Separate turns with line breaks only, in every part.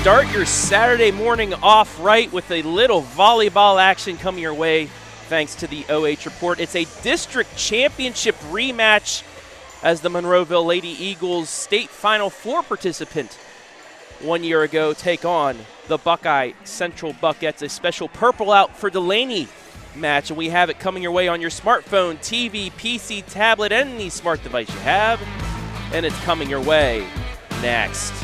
Start your Saturday morning off right with a little volleyball action coming your way thanks to the OH Report. It's a district championship rematch as the Monroeville Lady Eagles state Final Four participant 1 year ago take on the Buckeye Central Buckettes, a special purple out for Delaney match, and we have it coming your way on your smartphone, TV, PC, tablet, any smart device you have, and it's coming your way next.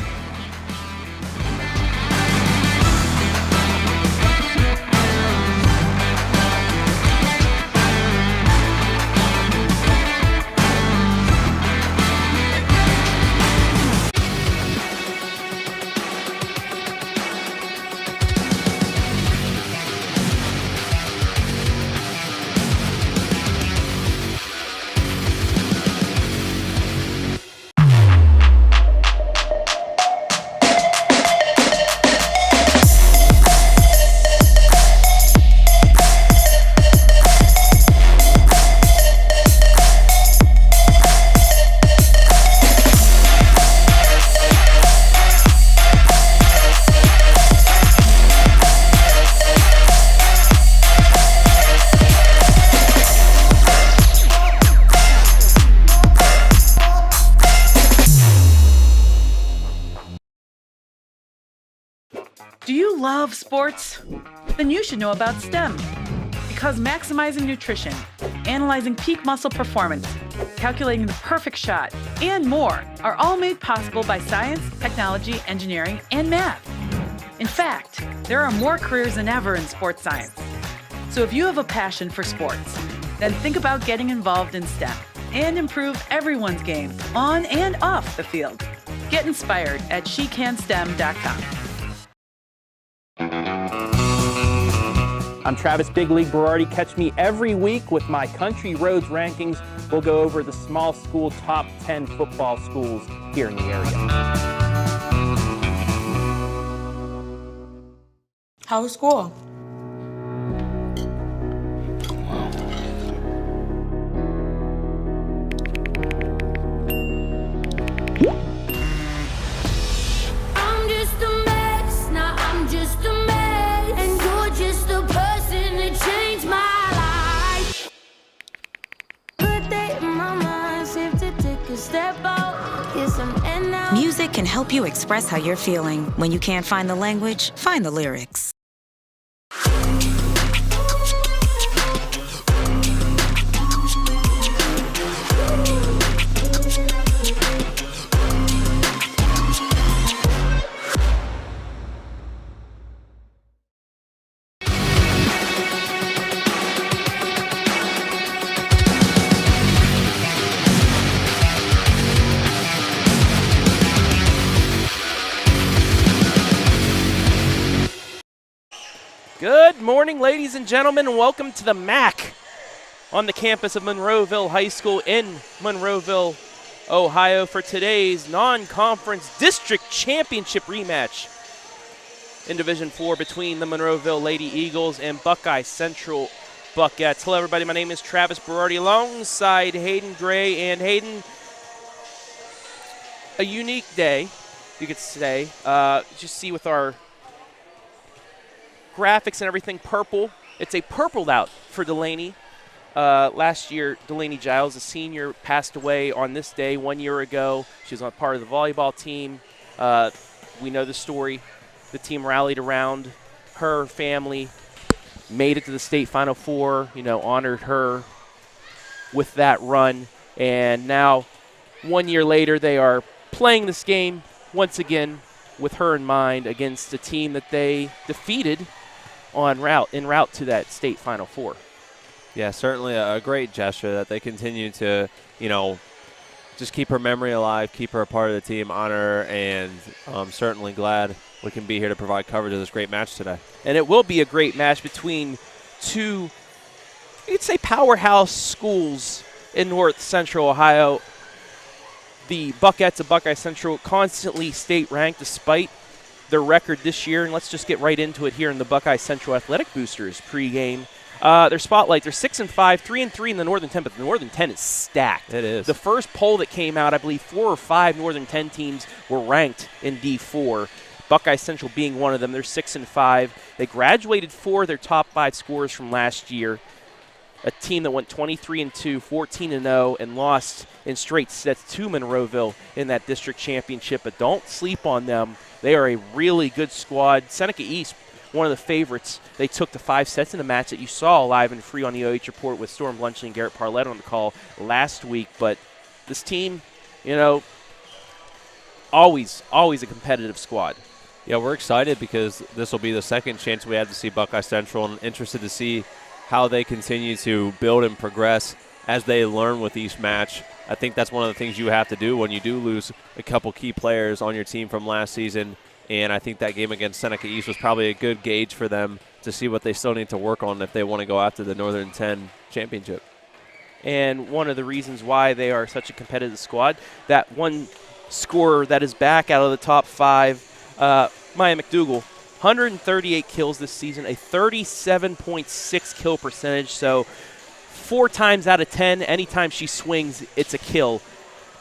Do you love sports? Then you should know about STEM. Because maximizing nutrition, analyzing peak muscle performance, calculating the perfect shot, and more are all made possible by science, technology, engineering, and math. In fact, there are more careers than ever in sports science. So if you have a passion for sports, then think about getting involved in STEM and improve everyone's game on and off the field. Get inspired at SheCanSTEM.com.
I'm Travis Big League Berardi. Catch me every week with my Country Roads rankings. We'll go over the small school top 10 football schools here in the area.
How was school?
Music can help you express how you're feeling. When you can't find the language, find the lyrics.
Good morning, ladies and gentlemen, and welcome to the MAC on the campus of Monroeville High School in Monroeville, Ohio, for today's non-conference district championship rematch in Division 4 between the Monroeville Lady Eagles and Buckeye Central Buckettes. Hello, everybody. My name is Travis Berardi alongside Hayden Gray. And Hayden, a unique day, you could say. Just see with our graphics and everything, purple. It's a purpled out for Delaney. Last year, Delaney Giles, a senior, passed away on this day 1 year ago. She was on part of the volleyball team. We know the story. The team rallied around her family, made it to the state Final Four, honored her with that run. And now, 1 year later, they are playing this game once again with her in mind against a team that they defeated en route to that state Final Four.
Yeah, certainly a great gesture that they continue to, just keep her memory alive, keep her a part of the team, honor her, and I'm certainly glad we can be here to provide coverage of this great match today.
And it will be a great match between two, you could say, powerhouse schools in North Central Ohio. The Buckettes of Buckeye Central constantly state ranked despite their record this year, and let's just get right into it here in the Buckeye Central Athletic Boosters pregame. Their spotlight, they're 6-5, 3-3 in the Northern 10, but the Northern 10 is stacked.
It is.
The first poll that came out, I believe 4 or 5 Northern 10 teams were ranked in D4. Buckeye Central being one of them. They're 6-5. They graduated 4 of their top 5 scorers from last year. A team that went 23-2, 14-0, and lost in straight sets to Monroeville in that district championship. But don't sleep on them. They are a really good squad. Seneca East, one of the favorites. They took the 5 sets in a match that you saw live and free on the OH Report with Storm Blunchley and Garrett Parlett on the call last week. But this team, always a competitive squad.
Yeah, we're excited because this will be the second chance we have to see Buckeye Central, and interested to see how they continue to build and progress as they learn with each match. I think that's one of the things you have to do when you do lose a couple key players on your team from last season, and I think that game against Seneca East was probably a good gauge for them to see what they still need to work on if they want to go after the Northern 10 championship.
And one of the reasons why they are such a competitive squad, that one scorer that is back out of the top 5, Mia McDougal, 138 kills this season, a 37.6 kill percentage. So 4 times out of 10, anytime she swings, it's a kill.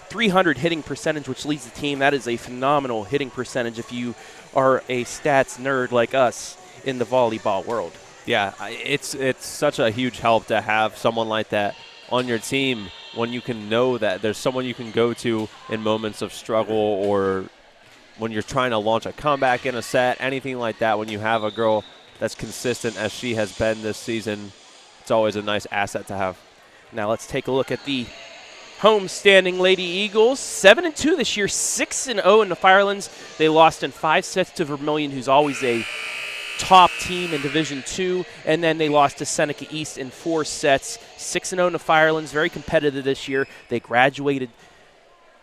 300 hitting percentage, which leads the team. That is a phenomenal hitting percentage if you are a stats nerd like us in the volleyball world.
Yeah, it's such a huge help to have someone like that on your team when you can know that there's someone you can go to in moments of struggle, or when you're trying to launch a comeback in a set, anything like that. When you have a girl that's consistent as she has been this season, it's always a nice asset to have.
Now let's take a look at the home-standing Lady Eagles. 7-2 this year, 6-0 in the Firelands. They lost in 5 sets to Vermilion, who's always a top team in Division II, and then they lost to Seneca East in 4 sets. 6-0 in the Firelands, very competitive this year. They graduated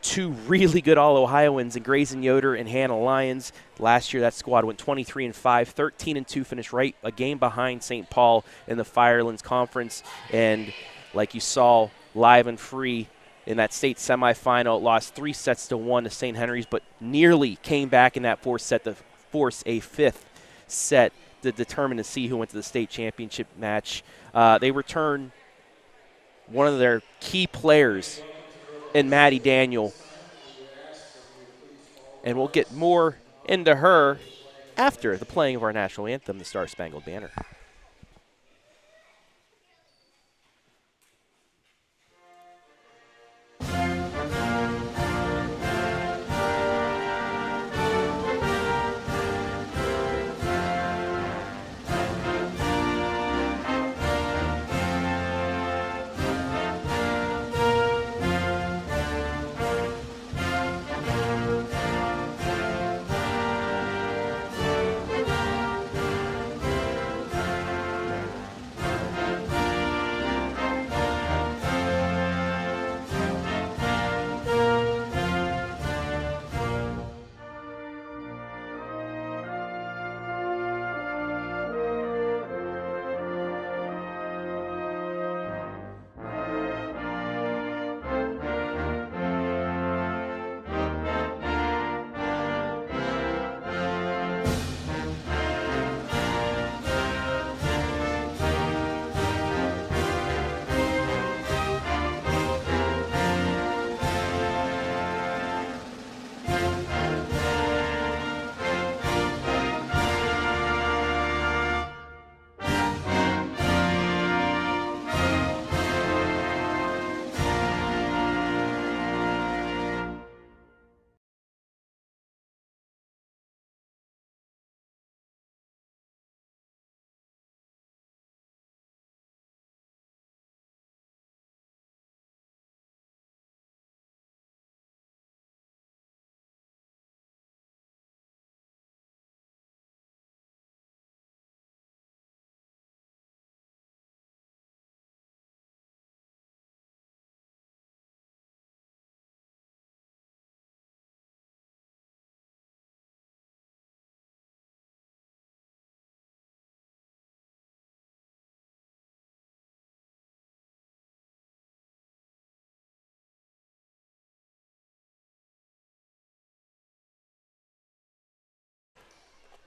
2 really good All-Ohioans in Grayson Yoder and Hannah Lyons. Last year, that squad went 23-5, 13-2, finished right a game behind St. Paul in the Firelands Conference. And like you saw live and free in that state semifinal, lost 3 sets to 1 to St. Henry's, but nearly came back in that 4th set to force a 5th set to determine to see who went to the state championship match. They return one of their key players in Maddie Daniel, and we'll get more into her after the playing of our national anthem, the Star Spangled Banner.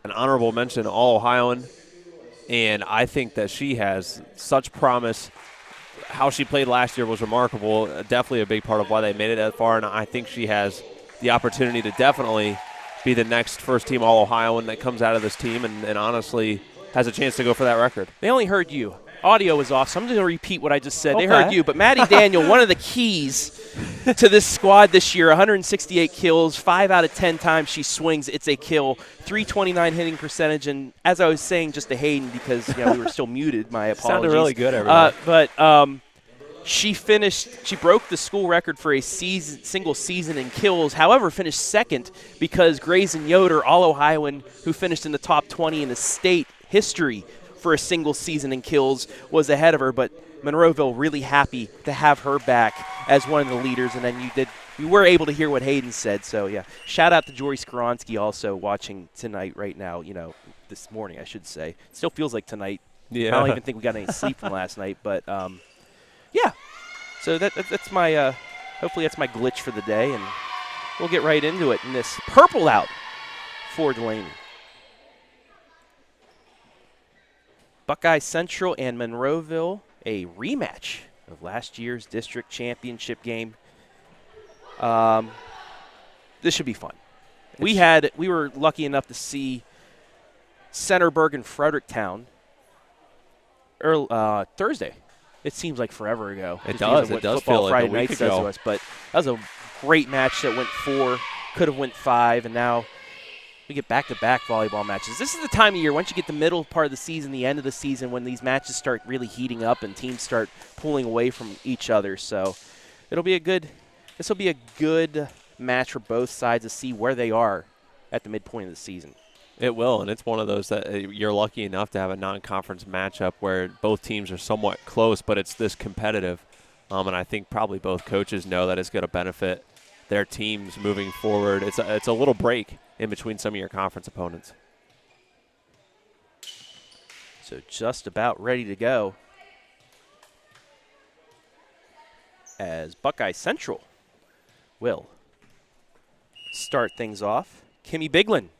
An honorable mention, All-Ohioan, and I think that she has such promise. How she played last year was remarkable, definitely a big part of why they made it that far, and I think she has the opportunity to definitely be the next first-team All-Ohioan that comes out of this team and honestly has a chance to go for that record.
They only heard you. Audio was off, so I'm just going to repeat what I just said. Okay. They heard you, but Maddie Daniel, one of the keys to this squad this year, 168 kills, 5 out of 10 times she swings, it's a kill, 329 hitting percentage, and as I was saying just to Hayden, because we were still muted, my apologies.
Sounded really good, everyone.
But she broke the school record for a single season in kills, however, finished second because Grayson Yoder, All-Ohioan, who finished in the top 20 in the state history for a single season in kills, was ahead of her, but Monroeville really happy to have her back as one of the leaders, and then you were able to hear what Hayden said, so yeah. Shout out to Jory Skoronsky also watching tonight right now, this morning I should say. It still feels like tonight. Yeah. I don't even think we got any sleep from last night, but yeah. So that's my, hopefully that's my glitch for the day, and we'll get right into it in this purple out for Delaney. Buckeye Central and Monroeville, a rematch of last year's district championship game. This should be fun. We were lucky enough to see Centerburg and Fredericktown Thursday. It seems like forever ago.
It does. It does feel like
Friday
a week
night
ago.
says to us, but that was a great match that went 4, could have went 5, and now we get back-to-back volleyball matches. This is the time of year, once you get the middle part of the season, the end of the season, when these matches start really heating up and teams start pulling away from each other. So this will be a good match for both sides to see where they are at the midpoint of the season.
It will, and it's one of those that you're lucky enough to have a non-conference matchup where both teams are somewhat close, but it's this competitive. And I think probably both coaches know that it's going to benefit their teams moving forward. It's a little break in between some of your conference opponents.
So just about ready to go as Buckeye Central will start things off. Kimmy Biglin.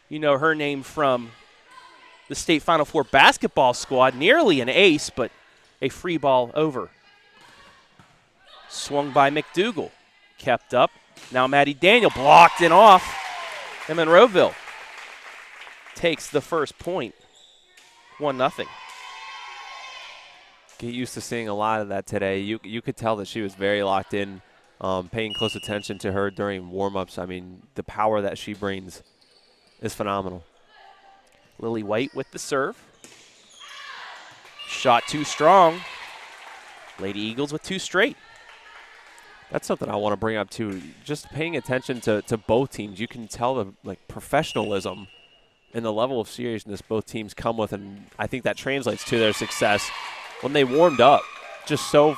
You know her name from the state Final Four basketball squad. Nearly an ace, but a free ball over. Swung by McDougal. Kept up. Now Maddie Daniel blocked and off. And Monroeville takes the first point. 1-0.
Get used to seeing a lot of that today. You could tell that she was very locked in, paying close attention to her during warm-ups. I mean, the power that she brings is phenomenal.
Lily White with the serve. Shot too strong. Lady Eagles with 2 straight.
That's something I want to bring up too. Just paying attention to both teams, you can tell the professionalism and the level of seriousness both teams come with, and I think that translates to their success when they warmed up. Just so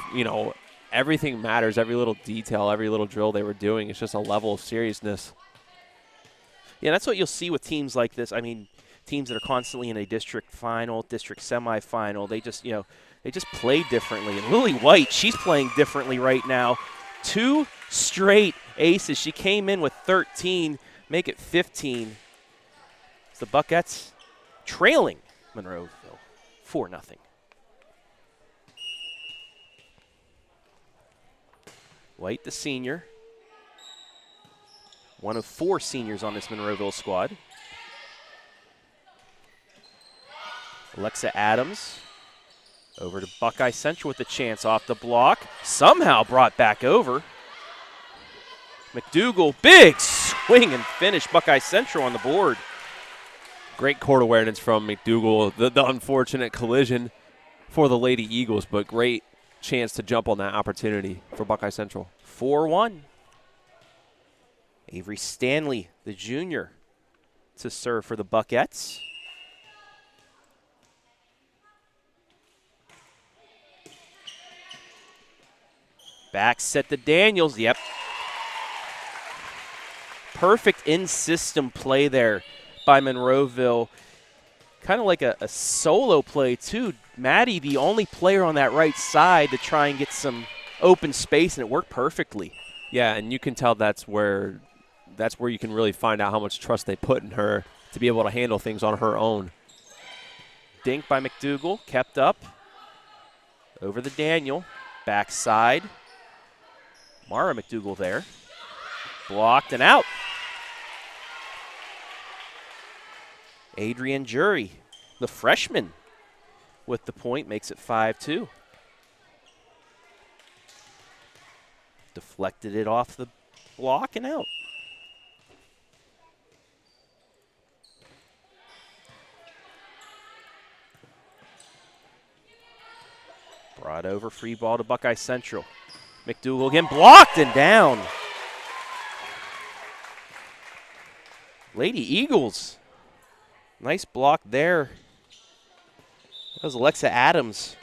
everything matters, every little detail, every little drill they were doing. It's just a level of seriousness.
Yeah, that's what you'll see with teams like this. I mean, teams that are constantly in a district final, district semifinal. They just play differently. And Lily White, she's playing differently right now. 2 straight aces. She came in with 13, make it 15. The Buckettes trailing Monroeville 4-0. White, the senior. One of 4 seniors on this Monroeville squad. Alexa Adams over to Buckeye Central with the chance off the block. Somehow brought back over. McDougal, big swing and finish. Buckeye Central on the board.
Great court awareness from McDougal. The unfortunate collision for the Lady Eagles, but great chance to jump on that opportunity for Buckeye Central.
4-1. Avery Stanley, the junior, to serve for the Buckettes. Back set to Daniels. Yep. Perfect in-system play there by Monroeville. Kind of like a solo play, too. Maddie, the only player on that right side to try and get some open space, and it worked perfectly.
Yeah, and you can tell that's where you can really find out how much trust they put in her to be able to handle things on her own.
Dink by McDougal, kept up. Over the Daniel, backside. Mara McDougal there. Blocked and out. Adrian Jury, the freshman, with the point, makes it 5-2. Deflected it off the block and out. Brought over, free ball to Buckeye Central. McDougal again, blocked and down. Lady Eagles, nice block there. That was Alexa Adams.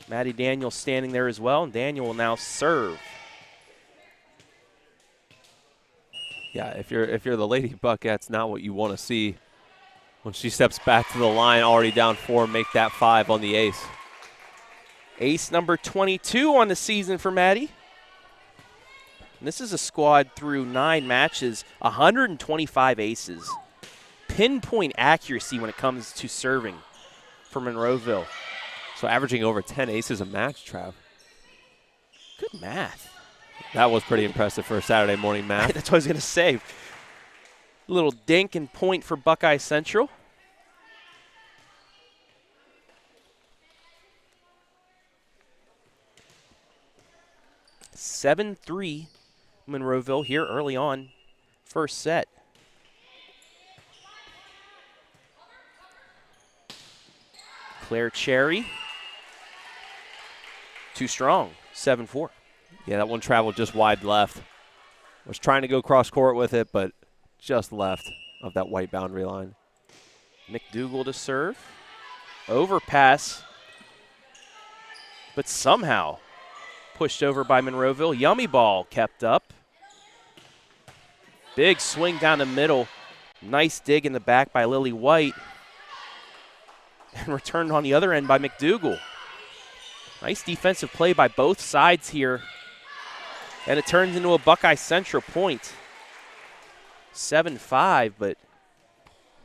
Maddie Daniel standing there as well, and Daniel will now serve.
Yeah, if you're the Lady Buckettes, not what you want to see when she steps back to the line, already down 4, make that 5 on the ace.
Ace number 22 on the season for Maddie. And this is a squad through 9 matches, 125 aces. Pinpoint accuracy when it comes to serving for Monroeville.
So averaging over 10 aces a match, Trav.
Good math.
That was pretty impressive for a Saturday morning math.
That's what I was going to say. Little dink and point for Buckeye Central. (7-3) Monroeville here early on, first set. Claire Cherry, too strong, 7-4.
Yeah, that one traveled just wide left. Was trying to go cross court with it, but just left of that white boundary line.
McDougal to serve. Overpass, but somehow pushed over by Monroeville. Yummy ball kept up. Big swing down the middle. Nice dig in the back by Lily White. And returned on the other end by McDougal. Nice defensive play by both sides here. And it turns into a Buckeye Central point. 7-5, but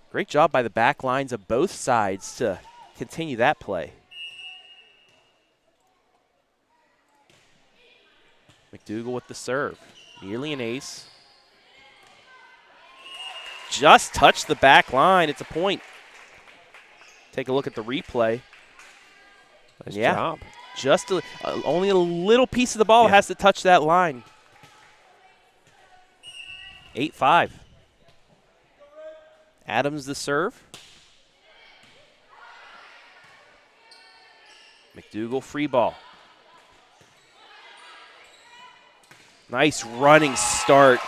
great job by the back lines of both sides to continue that play. McDougal with the serve. Nearly an ace. Just touched the back line. It's a point. Take a look at the replay.
Nice job.
Just only a little piece of the ball has to touch that line. 8-5. Adams the serve. McDougal free ball. Nice running start.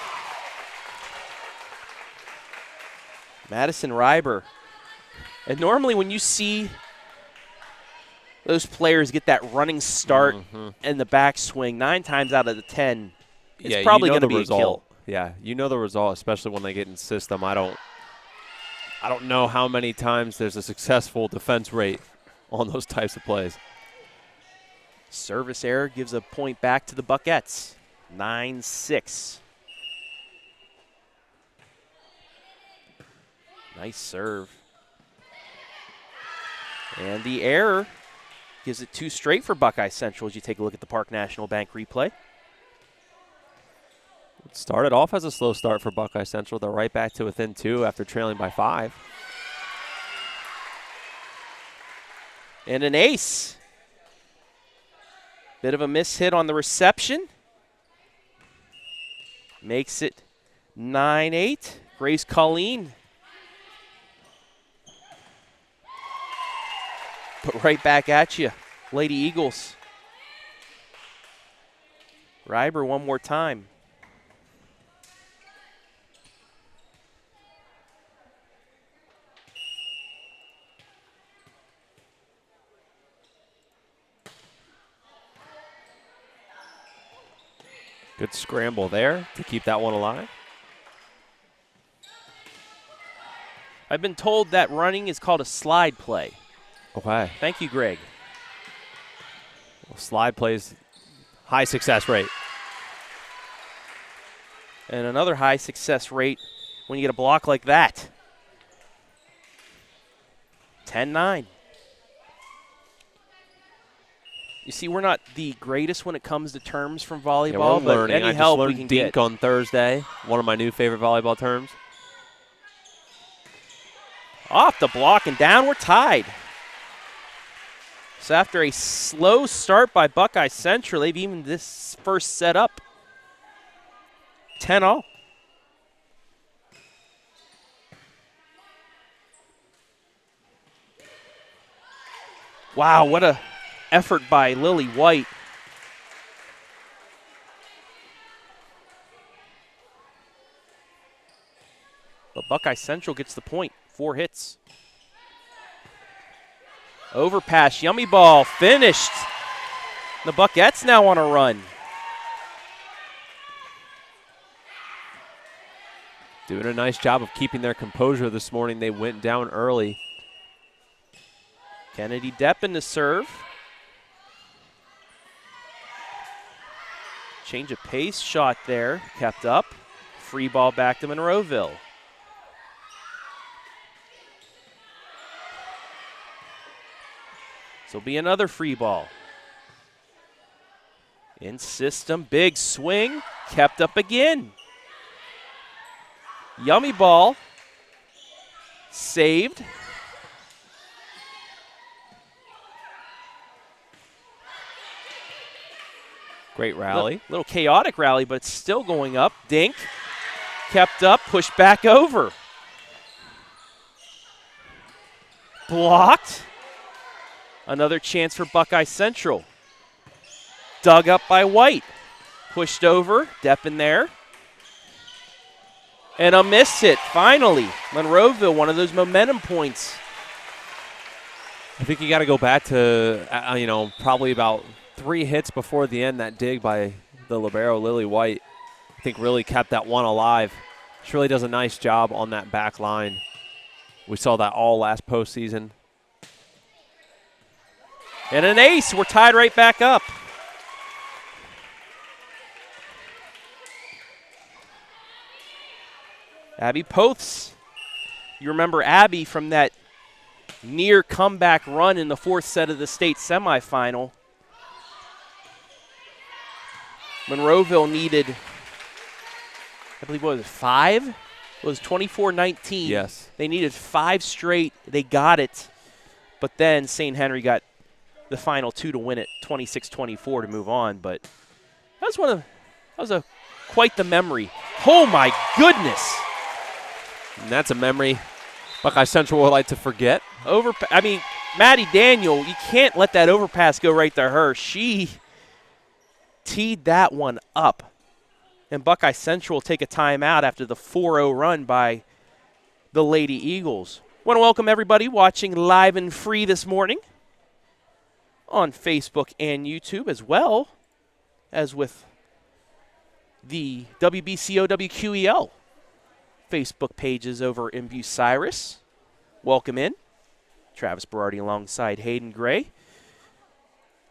Madison Reiber. And normally when you see those players get that running start and the backswing, 9 times out of the 10, it's probably going to be a kill.
Yeah, you know the result, especially when they get in system. I don't know how many times there's a successful defense rate on those types of plays.
Service error gives a point back to the Buckettes. 9-6. Nice serve. And the error gives it 2 straight for Buckeye Central as you take a look at the Park National Bank replay.
It started off as a slow start for Buckeye Central. They're right back to within 2 after trailing by 5.
And an ace. Bit of a miss hit on the reception. Makes it 9-8. Grace Colleen. But right back at you, Lady Eagles. Reiber one more time.
Good scramble there to keep that one alive.
I've been told that running is called a slide play.
Okay.
Thank you, Greg.
Well, slide plays, high success rate.
And another high success rate when you get a block like that. 10-9. You see, we're not the greatest when it comes to terms from volleyball,
yeah,
but
learning.
any
I
help
just
we can
learned dink
get.
on Thursday, one of my new favorite volleyball terms.
Off the block and down, we're tied. So after a slow start by Buckeye Central, they've even this first set up 10-0. Wow, what a effort by Lily White. But Buckeye Central gets the point. 4 hits. Overpass, yummy ball, finished. The Buckettes now on a run.
Doing a nice job of keeping their composure this morning. They went down early.
Kennedy Depp in the serve. Change of pace shot there, kept up. Free ball back to Monroeville. So be another free ball. In system, big swing, kept up again. Yummy ball, saved.
Great rally.
Little chaotic rally, but it's still going up. Dink, kept up, pushed back over. Blocked. Another chance for Buckeye Central. Dug up by White. Pushed over, Depp in there. And a miss hit, finally. Monroeville, one of those momentum points.
I think you got to go back to, probably about 3 hits before the end. That dig by the libero, Lily White, I think really kept that one alive. She really does a nice job on that back line. We saw that all last postseason.
And an ace. We're tied right back up. Abby Poths. You remember Abby from that near comeback run in the 4th set of the state semifinal. Monroeville needed, I believe, what was it, 5? It was 24-19.
Yes.
They needed 5 straight. They got it. But then St. Henry got the final 2 to win it, 26-24 to move on. But that was quite the memory. Oh my goodness!
And that's a memory Buckeye Central would like to forget.
Maddie Daniel, you can't let that overpass go right to her. She teed that one up. And Buckeye Central will take a timeout after the 4-0 run by the Lady Eagles. Want to welcome everybody watching live and free this morning on Facebook and YouTube, as well as with the WBCO WQEL Facebook pages over in Bucyrus. Welcome in. Travis Berardi alongside Hayden Gray.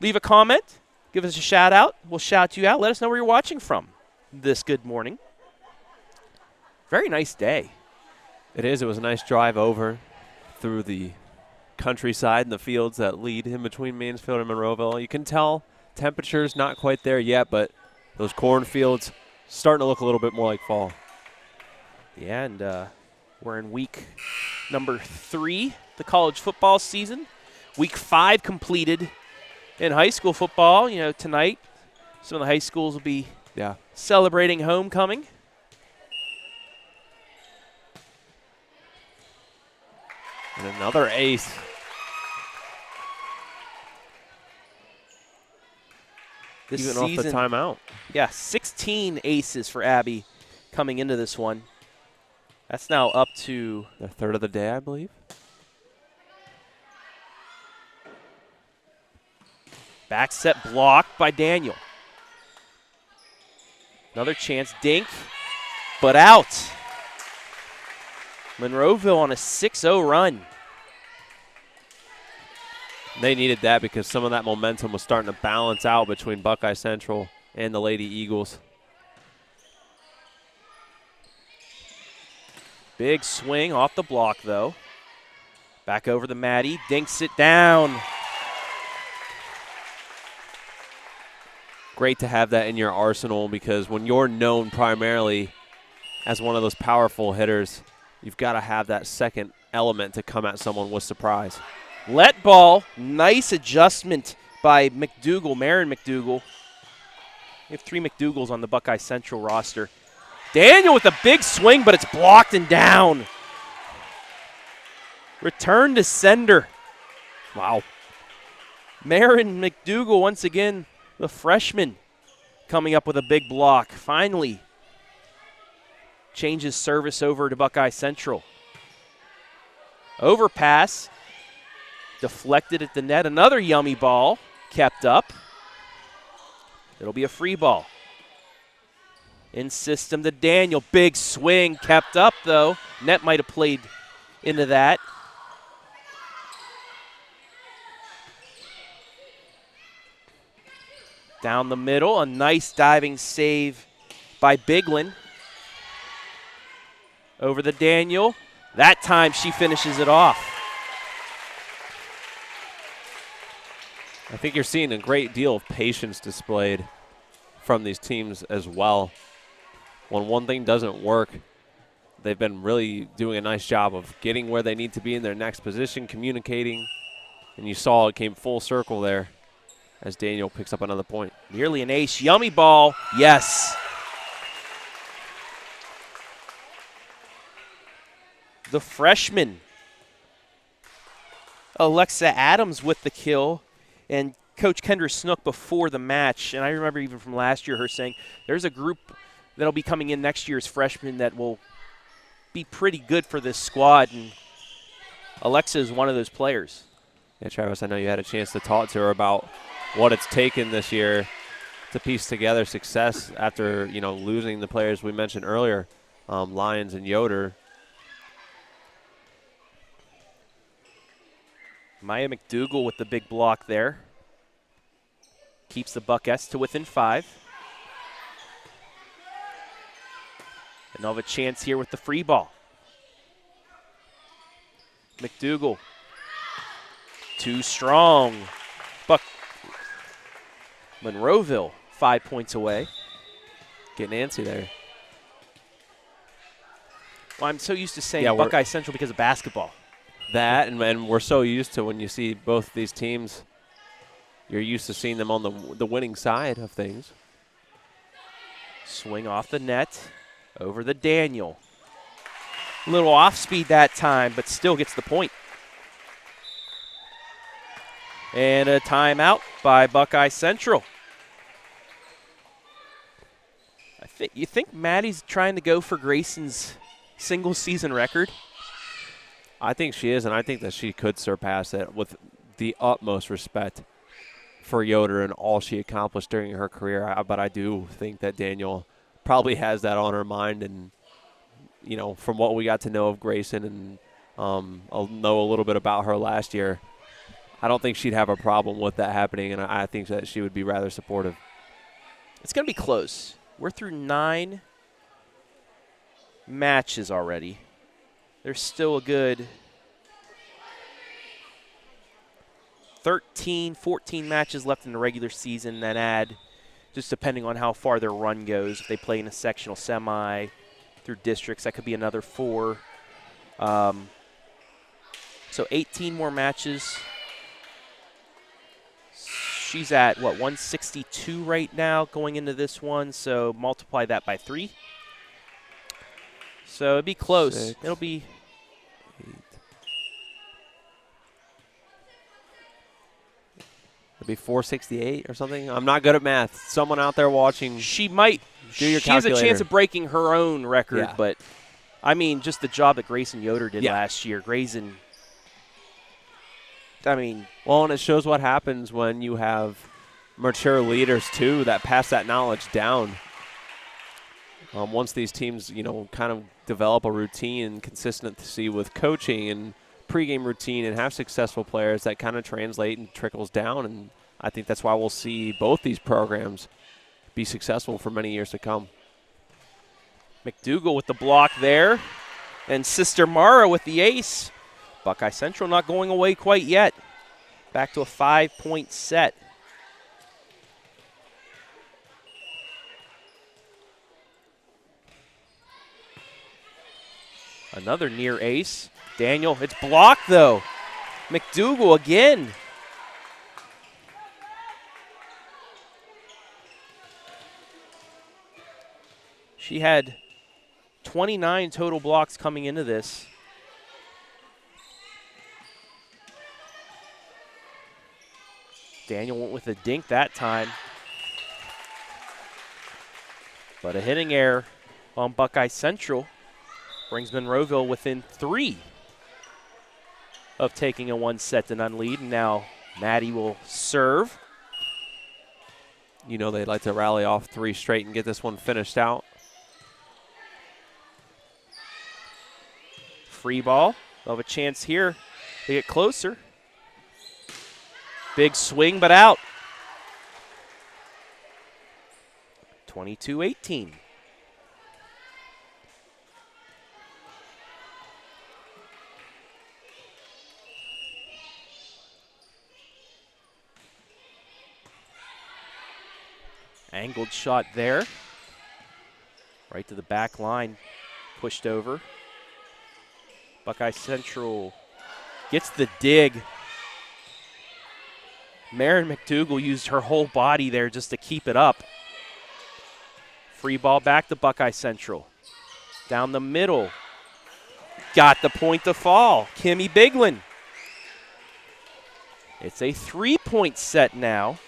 Leave a comment. Give us a shout out. We'll shout you out. Let us know where you're watching from this good morning. Very nice day.
It is. It was a nice drive over through the countryside and the fields that lead in between Mansfield and Monroeville. You can tell temperature's not quite there yet, but those cornfields starting to look a little bit more like fall.
Yeah, and we're in week number 3, the college football season. Week 5 completed in high school football. Tonight some of the high schools will be celebrating homecoming.
And another ace.
This
Even
season,
off the timeout.
Yeah, 16 aces for Abby coming into this one. That's now up to
the 3rd of the day, I believe.
Back set blocked by Daniel. Another chance, dink, but out. Monroeville on a 6-0 run.
They needed that because some of that momentum was starting to balance out between Buckeye Central and the Lady Eagles.
Big swing off the block, though. Back over to Maddie, dinks it down.
Great to have that in your arsenal because when you're known primarily as one of those powerful hitters, you've got to have that second element to come at someone with surprise.
Let ball. Nice adjustment by McDougal, Maren McDougal. We have 3 McDougals on the Buckeye Central roster. Daniel with a big swing, but it's blocked and down. Return to sender.
Wow.
Maren McDougal, once again, the freshman, coming up with a big block. Finally changes service over to Buckeye Central. Overpass. Deflected at the net. Another yummy ball kept up. It'll be a free ball. In system to Daniel. Big swing kept up, though. Net might have played into that. Down the middle. A nice diving save by Biglin. Over the Daniel. That time she finishes it off.
I think you're seeing a great deal of patience displayed from these teams as well. When one thing doesn't work, they've been really doing a nice job of getting where they need to be in their next position, communicating, and you saw it came full circle there as Daniel picks up another point.
Nearly an ace. Yummy ball. Yes. The freshman, Alexa Adams, with the kill. And Coach Kendra Snook before the match, and I remember even from last year her saying there's a group that'll be coming in next year as freshmen that will be pretty good for this squad, and Alexa is one of those players.
Yeah, Travis, I know you had a chance to talk to her about what it's taken this year to piece together success after, you know, losing the players we mentioned earlier, Lyons and Yoder.
Mia McDougal with the big block there. Keeps the Buckeyes to within 5. And they'll have a chance here with the free ball. McDougal. Too strong. Monroeville 5 points away.
Getting antsy there.
Well, I'm so used to saying Buckeye Central because of basketball.
That, and we're so used to when you see both these teams, you're used to seeing them on the winning side of things.
Swing off the net, over the Daniel. A little off speed that time, but still gets the point. And a timeout by Buckeye Central. You think Maddie's trying to go for Grayson's single season record?
I think she is, and I think that she could surpass it with the utmost respect for Yoder and all she accomplished during her career. But I do think that Daniel probably has that on her mind. And, you know, from what we got to know of Grayson and I'll know a little bit about her last year, I don't think she'd have a problem with that happening, and I think that she would be rather supportive.
It's going to be close. We're through 9 matches already. There's still a good 13, 14 matches left in the regular season, then add, just depending on how far their run goes. If they play in a sectional semi through districts, that could be another 4. So 18 more matches. She's at, 162 right now going into this one, so multiply that by 3. So it'd be close.
6,
It'll be
8. It'd be 468 or something. I'm not good at math. Someone out there watching,
she might.
Do your
she has a
calculator.
chance of breaking her own record,
Yeah.
but I mean, just the job that Grayson Yoder did
Yeah.
last year. Grayson, I mean,
well, and it shows what happens when you have mature leaders too that pass that knowledge down. Once these teams, you know, kind of develop a routine and consistency with coaching and pregame routine and have successful players, that kind of translate and trickles down. And I think that's why we'll see both these programs be successful for many years to come.
McDougal with the block there, and Sister Mara with the ace. Buckeye Central not going away quite yet. Back to a 5-point set. Another near ace. Daniel, it's blocked though. McDougal again. She had 29 total blocks coming into this. Daniel went with a dink that time. But a hitting error on Buckeye Central brings Monroeville within 3 of taking a 1-set-to-none lead. And now Maddie will serve.
You know they'd like to rally off 3 straight and get this one finished out.
Free ball. They'll have a chance here to get closer. Big swing, but out. 22-18. Angled shot there. Right to the back line. Pushed over. Buckeye Central gets the dig. Maren McDougal used her whole body there just to keep it up. Free ball back to Buckeye Central. Down the middle. Got the point to fall. Kimmy Biglin. It's a 3-point set now.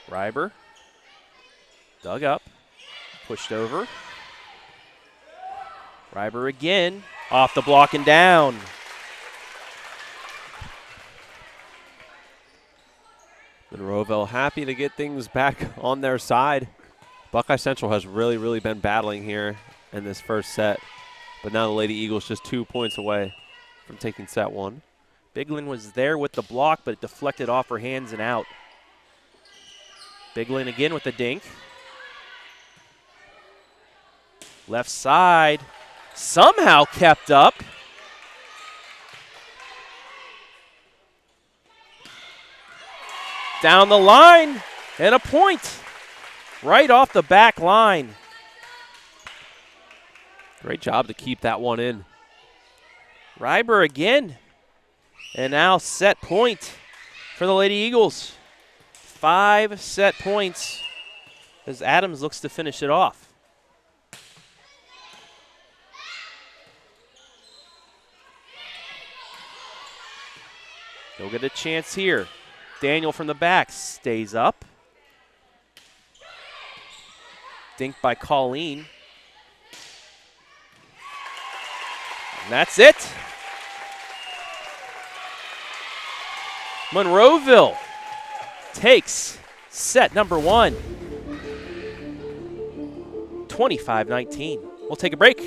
Reiber. Dug up. Pushed over. Reiber again. Off the block and down.
Monroeville happy to get things back on their side. Buckeye Central has really been battling here in this first set. But now the Lady Eagles just 2 points away from taking set 1.
Biglin was there with the block, but it deflected off her hands and out. Biglin again with the dink. Left side. Somehow kept up. Down the line, and a point. Right off the back line.
Great job to keep that one in.
Reiber again. And now set point for the Lady Eagles. 5 set points as Adams looks to finish it off. They'll get a chance here. Daniel from the back stays up. Dink by Colleen. And that's it. Monroeville takes set number 1. 25-19. We'll take a break.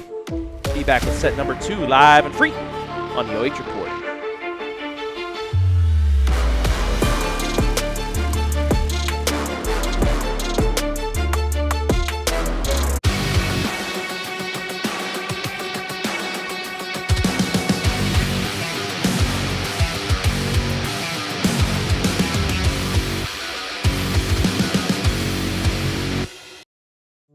Be back with set number 2 live and free on the OH Report.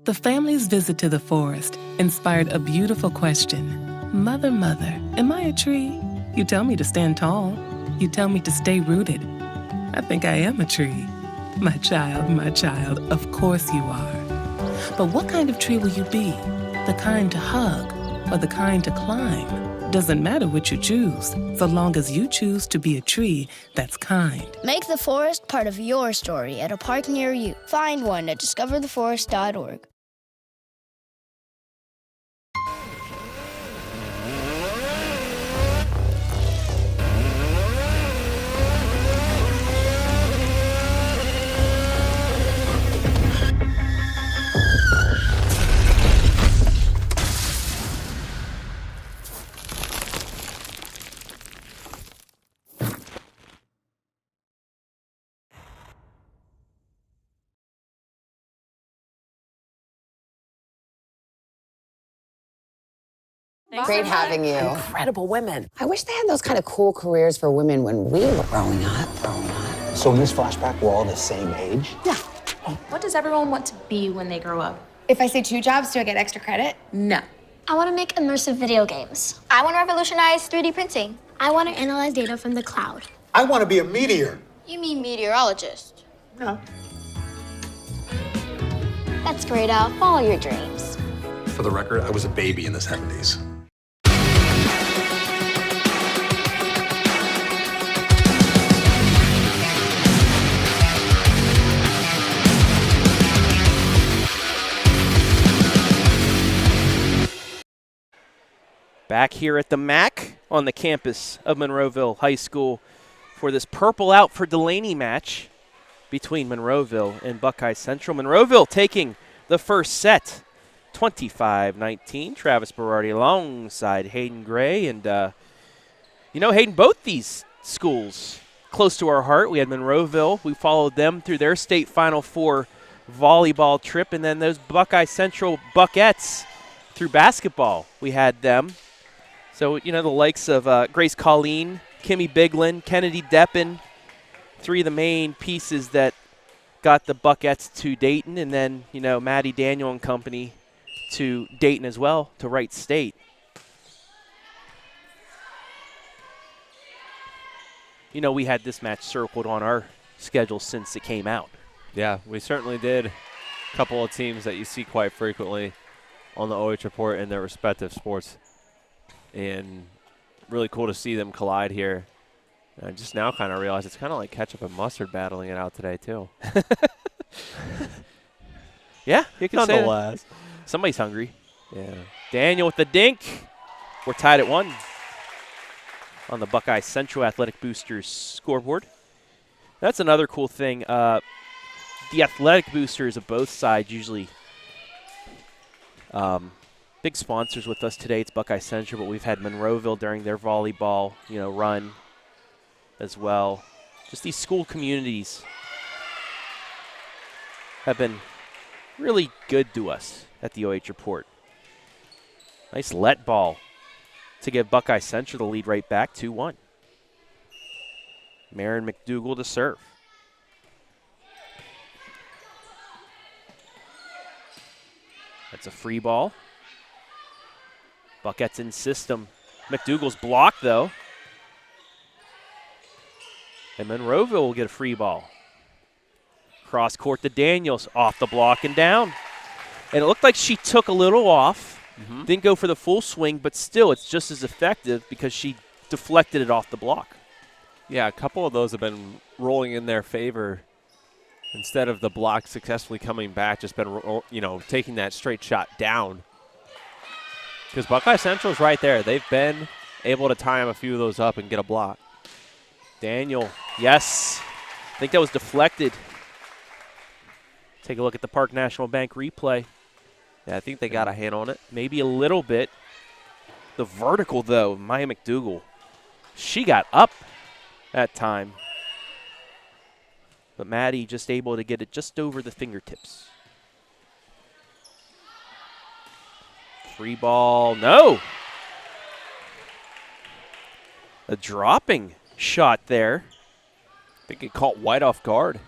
The family's visit to the forest inspired a beautiful question. Mother, mother, am I a tree? You tell me to stand tall. You tell me to stay rooted. I think I am a tree. My child, of course you are. But what kind of tree will you be? The kind to hug or the kind to climb? Doesn't matter what you choose, so long as you choose to be a tree that's kind.
Make the forest part of your story at a park near you. Find one at discovertheforest.org.
Great having you.
Incredible women.
I wish they had those kind of cool careers for women when we were growing up. So in this flashback, we're all the same age?
Yeah.
What does everyone want to be when they grow up?
If I say 2 jobs, do I get extra credit? No.
I want to make immersive video games. I want to revolutionize 3D printing. I want to analyze data from the cloud.
I want to be a meteor.
You mean meteorologist?
No.
That's great, Al. Follow your dreams.
For the record, I was a baby in the 70s.
Back here at the MAC on the campus of Monroeville High School for this Purple Out for Delaney match between Monroeville and Buckeye Central. Monroeville taking the first set, 25-19. Travis Berardi alongside Hayden Gray. And, Hayden, both these schools close to our heart. We had Monroeville. We followed them through their state Final Four volleyball trip. And then those Buckeye Central Buckettes through basketball. We had them. So, the likes of Grace Colleen, Kimmy Biglin, Kennedy Deppen, 3 of the main pieces that got the Buckettes to Dayton, and then, Maddie Daniel and company to Dayton as well, to Wright State. We had this match circled on our schedule since it came out.
Yeah, we certainly did. A couple of teams that you see quite frequently on the OH Report in their respective sports. And really cool to see them collide here. I just now kind of realize it's kind of like ketchup and mustard battling it out today, too.
Yeah, you can say
that.
Somebody's hungry.
Yeah.
Daniel with the dink. We're tied at 1 on the Buckeye Central Athletic Boosters scoreboard. That's another cool thing. The athletic boosters of both sides usually big sponsors with us today. It's Buckeye Central, but we've had Monroeville during their volleyball, run as well. Just these school communities have been really good to us at the OH Report. Nice let ball to give Buckeye Central the lead right back, 2-1. Mia McDougal to serve. That's a free ball. Buckett's in system. McDougal's blocked, though. And Monroeville will get a free ball. Cross court to Daniels. Off the block and down. And it looked like she took a little off. Didn't go for the full swing, but still it's just as effective because she deflected it off the block.
Yeah, a couple of those have been rolling in their favor. Instead of the block successfully coming back, just been, taking that straight shot down. Because Buckeye Central's right there. They've been able to time a few of those up and get a block.
Daniel, yes. I think that was deflected. Take a look at the Park National Bank replay.
Yeah, I think they got a hand on it.
Maybe a little bit. The vertical, though, Mia McDougal. She got up that time. But Maddie just able to get it just over the fingertips. Free ball, no. A dropping shot there.
I think it caught White off guard.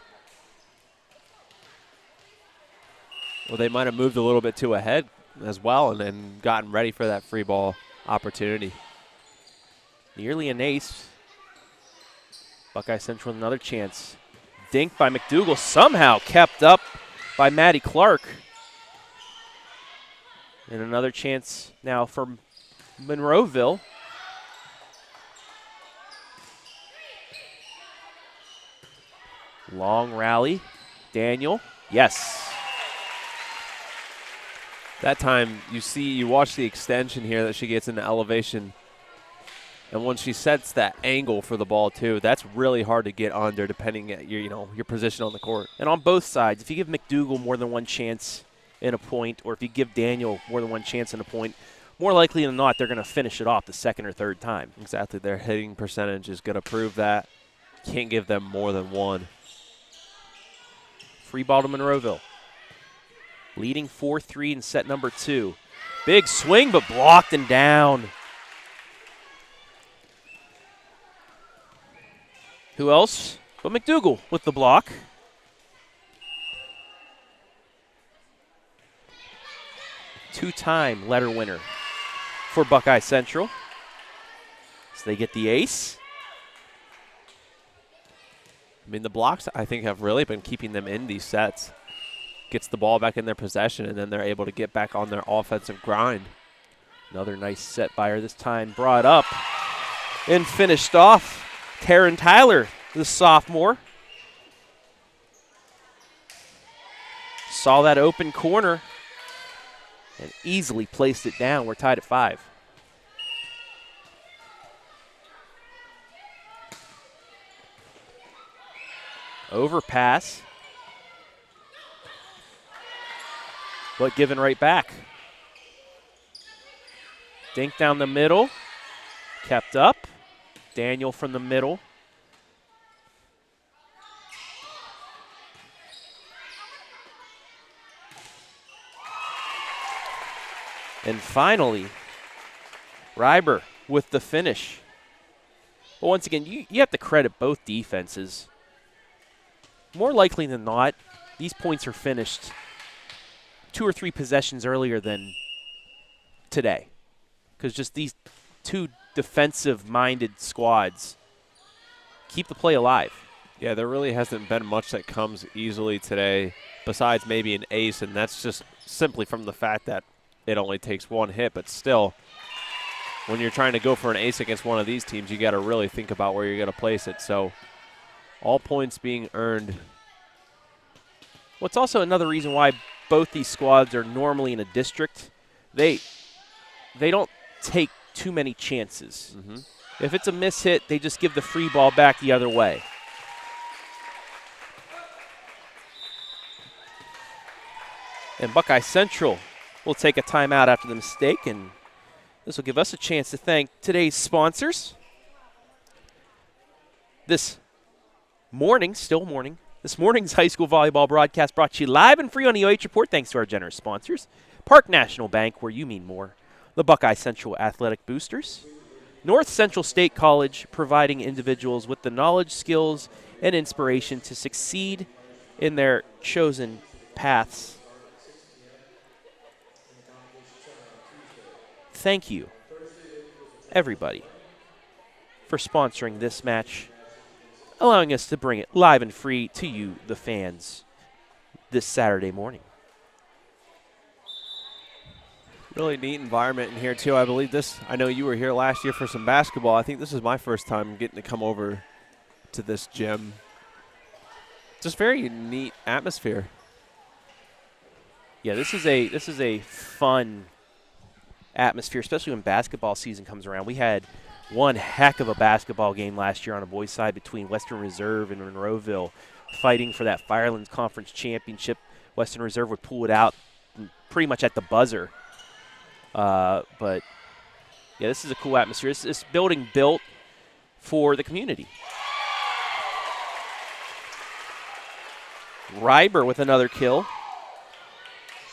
Well, they might have moved a little bit too ahead as well and then gotten ready for that free ball opportunity.
Nearly an ace. Buckeye Central another chance. Dink by McDougal, somehow kept up by Maddie Clark. And another chance now for Monroeville. Long rally. Daniel, yes.
That time you watch the extension here that she gets into elevation. And when she sets that angle for the ball too, that's really hard to get under depending at your position on the court.
And on both sides, if you give McDougal more than one chance in a point, or if you give Daniel more than one chance in a point, more likely than not, they're going to finish it off the second or third time.
Exactly. Their hitting percentage is going to prove that. Can't give them more than one.
Free ball to Monroeville. Leading 4-3 in set number 2. Big swing, but blocked and down. Who else But McDougal with the block. Two-time letter winner for Buckeye Central. So they get the ace.
I mean, the blocks, I think, have really been keeping them in these sets. Gets the ball back in their possession, and then they're able to get back on their offensive grind.
Another nice set by her, this time brought up and finished off. Taryn Tyler, the sophomore. Saw that open corner and easily placed it down. We're tied at 5. Overpass. But given right back. Dink down the middle. Kept up. Daniel from the middle. And finally, Reiber with the finish. But once again, you have to credit both defenses. More likely than not, these points are finished 2 or 3 possessions earlier than today. Because just these two defensive-minded squads keep the play alive.
Yeah, there really hasn't been much that comes easily today besides maybe an ace, and that's just simply from the fact that it only takes 1 hit. But still, when you're trying to go for an ace against one of these teams, you got to really think about where you're going to place it. So all points being earned.
What's also another reason why both these squads are normally in a district, they don't take too many chances.
Mm-hmm.
If it's a miss hit, they just give the free ball back the other way. And Buckeye Central will take a timeout after the mistake, and this will give us a chance to thank today's sponsors. This morning's high school volleyball broadcast brought to you live and free on the OH Report, thanks to our generous sponsors. Park National Bank, where you mean more. The Buckeye Central Athletic Boosters. North Central State College, providing individuals with the knowledge, skills, and inspiration to succeed in their chosen paths. Thank you, everybody, for sponsoring this match, allowing us to bring it live and free to you, the fans, this Saturday morning.
Really neat environment in here, too. I believe this, I know you were here last year for some basketball. I think this is my first time getting to come over to this gym. Just very neat atmosphere.
Yeah, this is a fun atmosphere, especially when basketball season comes around. We had one heck of a basketball game last year on the boys' side between Western Reserve and Monroeville, fighting for that Firelands Conference championship. Western Reserve would pull it out pretty much at the buzzer. But, yeah, this is a cool atmosphere. This building built for the community. Reiber with another kill.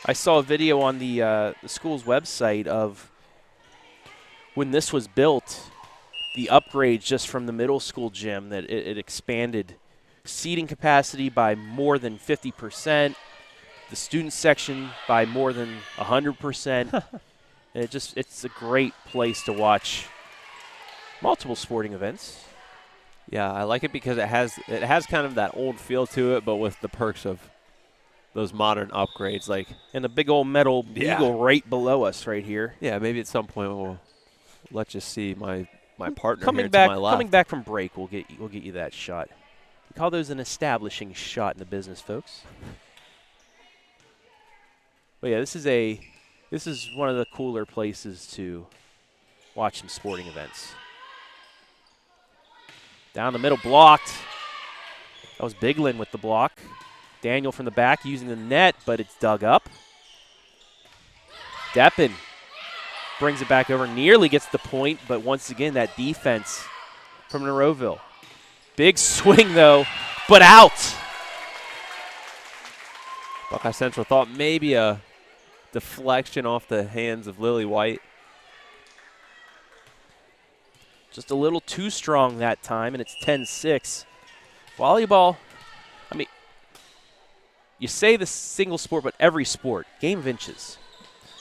I saw a video on the school's website of when this was built, the upgrades just from the middle school gym, that it expanded seating capacity by more than 50%, the student section by more than 100%. And it's a great place to watch multiple sporting events.
Yeah, I like it because it has kind of that old feel to it, but with the perks of those modern upgrades, like,
and a big old metal eagle right below us right here.
Yeah, maybe at some point we'll let you see my partner
coming
here
back,
to my left.
Coming back from break, we'll get you that shot. We call those an establishing shot in the business, folks. But yeah, this is one of the cooler places to watch some sporting events. Down the middle, blocked. That was Biglin with the block. Daniel from the back using the net, but it's dug up. Deppen brings it back over, nearly gets the point, but once again, that defense from Monroeville. Big swing, though, but out.
Buckeye Central thought maybe a deflection off the hands of Lily White.
Just a little too strong that time, and it's 10-6. Volleyball, I mean, you say the single sport, but every sport, game of inches.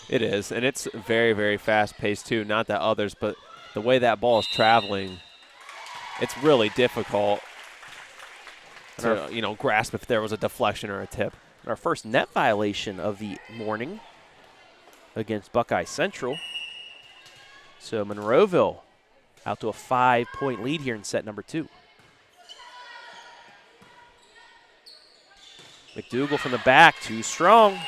It is, and it's very, very fast-paced too. Not that others, but the way that ball is traveling, it's really difficult to, grasp if there was a deflection or a tip.
Our first net violation of the morning against Buckeye Central. So Monroeville out to a 5-point lead here in set number 2. McDougal from the back, too strong.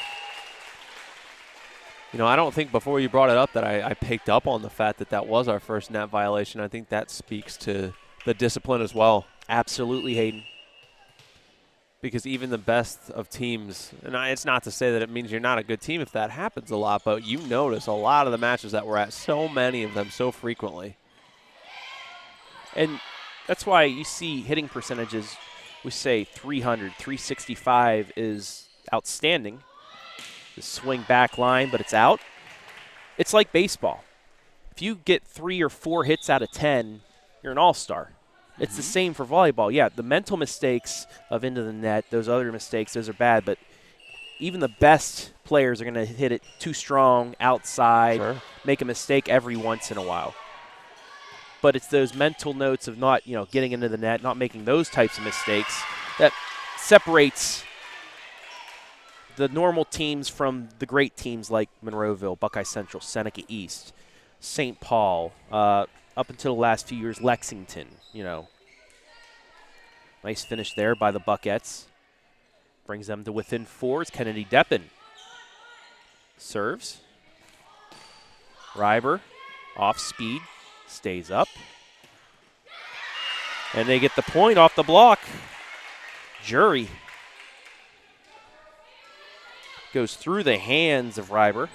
I don't think before you brought it up that I picked up on the fact that was our first net violation. I think that speaks to the discipline as well.
Absolutely, Hayden.
Because even the best of teams, and it's not to say that it means you're not a good team if that happens a lot, but you notice a lot of the matches that we're at, so many of them so frequently.
And that's why you see hitting percentages, we say 300, 365 is outstanding. The swing back line, but it's out. It's like baseball. If you get 3 or 4 hits out of 10, you're an all-star. It's the same for volleyball. Yeah, the mental mistakes of into the net, those other mistakes, those are bad, but even the best players are going to hit it too strong, outside, make a mistake every once in a while. But it's those mental notes of not, getting into the net, not making those types of mistakes that separates the normal teams from the great teams like Monroeville, Buckeye Central, Seneca East, St. Paul, up until the last few years, Lexington, Nice finish there by the Buckettes. Brings them to within 4. It's Kennedy Deppen. Serves. Reiber, off speed, stays up. And they get the point off the block. Jury goes through the hands of Reiber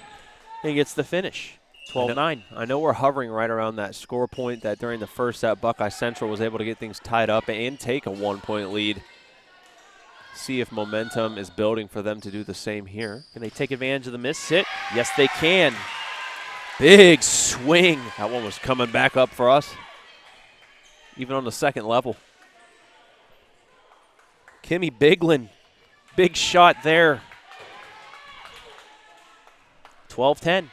and gets the finish. 12-9.
I know we're hovering right around that score point that during the first set, Buckeye Central was able to get things tied up and take a 1-point lead. See if momentum is building for them to do the same here.
Can they take advantage of the miss hit? Yes, they can. Big swing.
That one was coming back up for us, even on the second level.
Kimmy Biglin, big shot there. 12-10.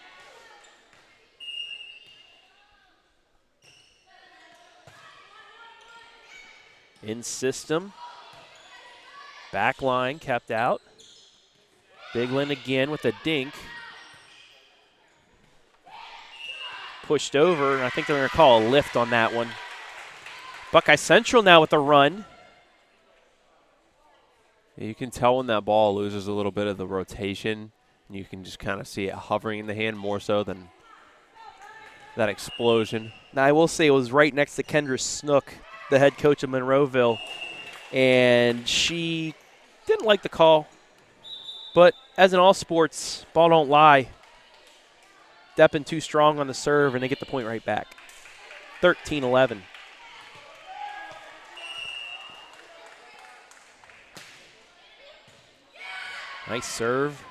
In system. Back line kept out. Biglin again with a dink. Pushed over, and I think they're going to call a lift on that one. Buckeye Central now with a run.
You can tell when that ball loses a little bit of the rotation. You can just kind of see it hovering in the hand more so than that explosion.
Now, I will say it was right next to Kendra Snook, the head coach of Monroeville, and she didn't like the call. But as in all sports, ball don't lie. Deppen too strong on the serve, and they get the point right back. 13-11. Nice serve.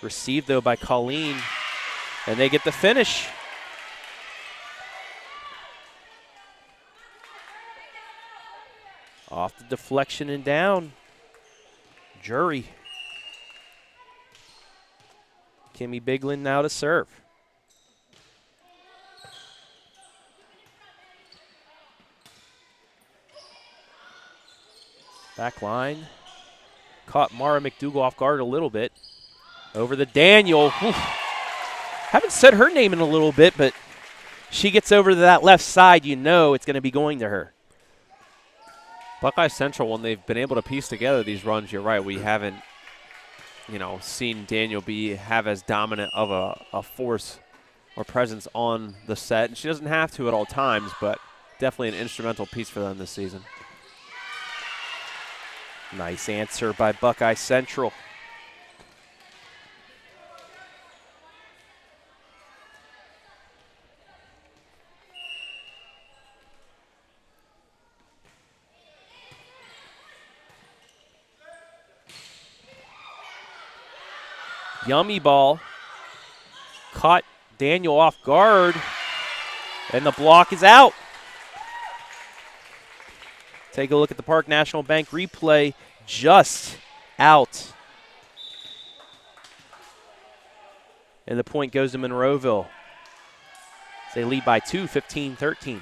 Received, though, by Colleen, and they get the finish. Off the deflection and down. Jury. Kimmy Biglin now to serve. Back line. Caught Mara McDougal off guard a little bit. Over the Daniel. Oof. Haven't said her name in a little bit, but she gets over to that left side, you know it's going to be going to her.
Buckeye Central, when they've been able to piece together these runs, you're right, we haven't, seen Daniel have as dominant of a force or presence on the set. And she doesn't have to at all times, but definitely an instrumental piece for them this season.
Nice answer by Buckeye Central. Yummy ball. Caught Daniel off guard, and the block is out. Take a look at the Park National Bank replay. Just out. And the point goes to Monroeville. They lead by 2, 15-13. A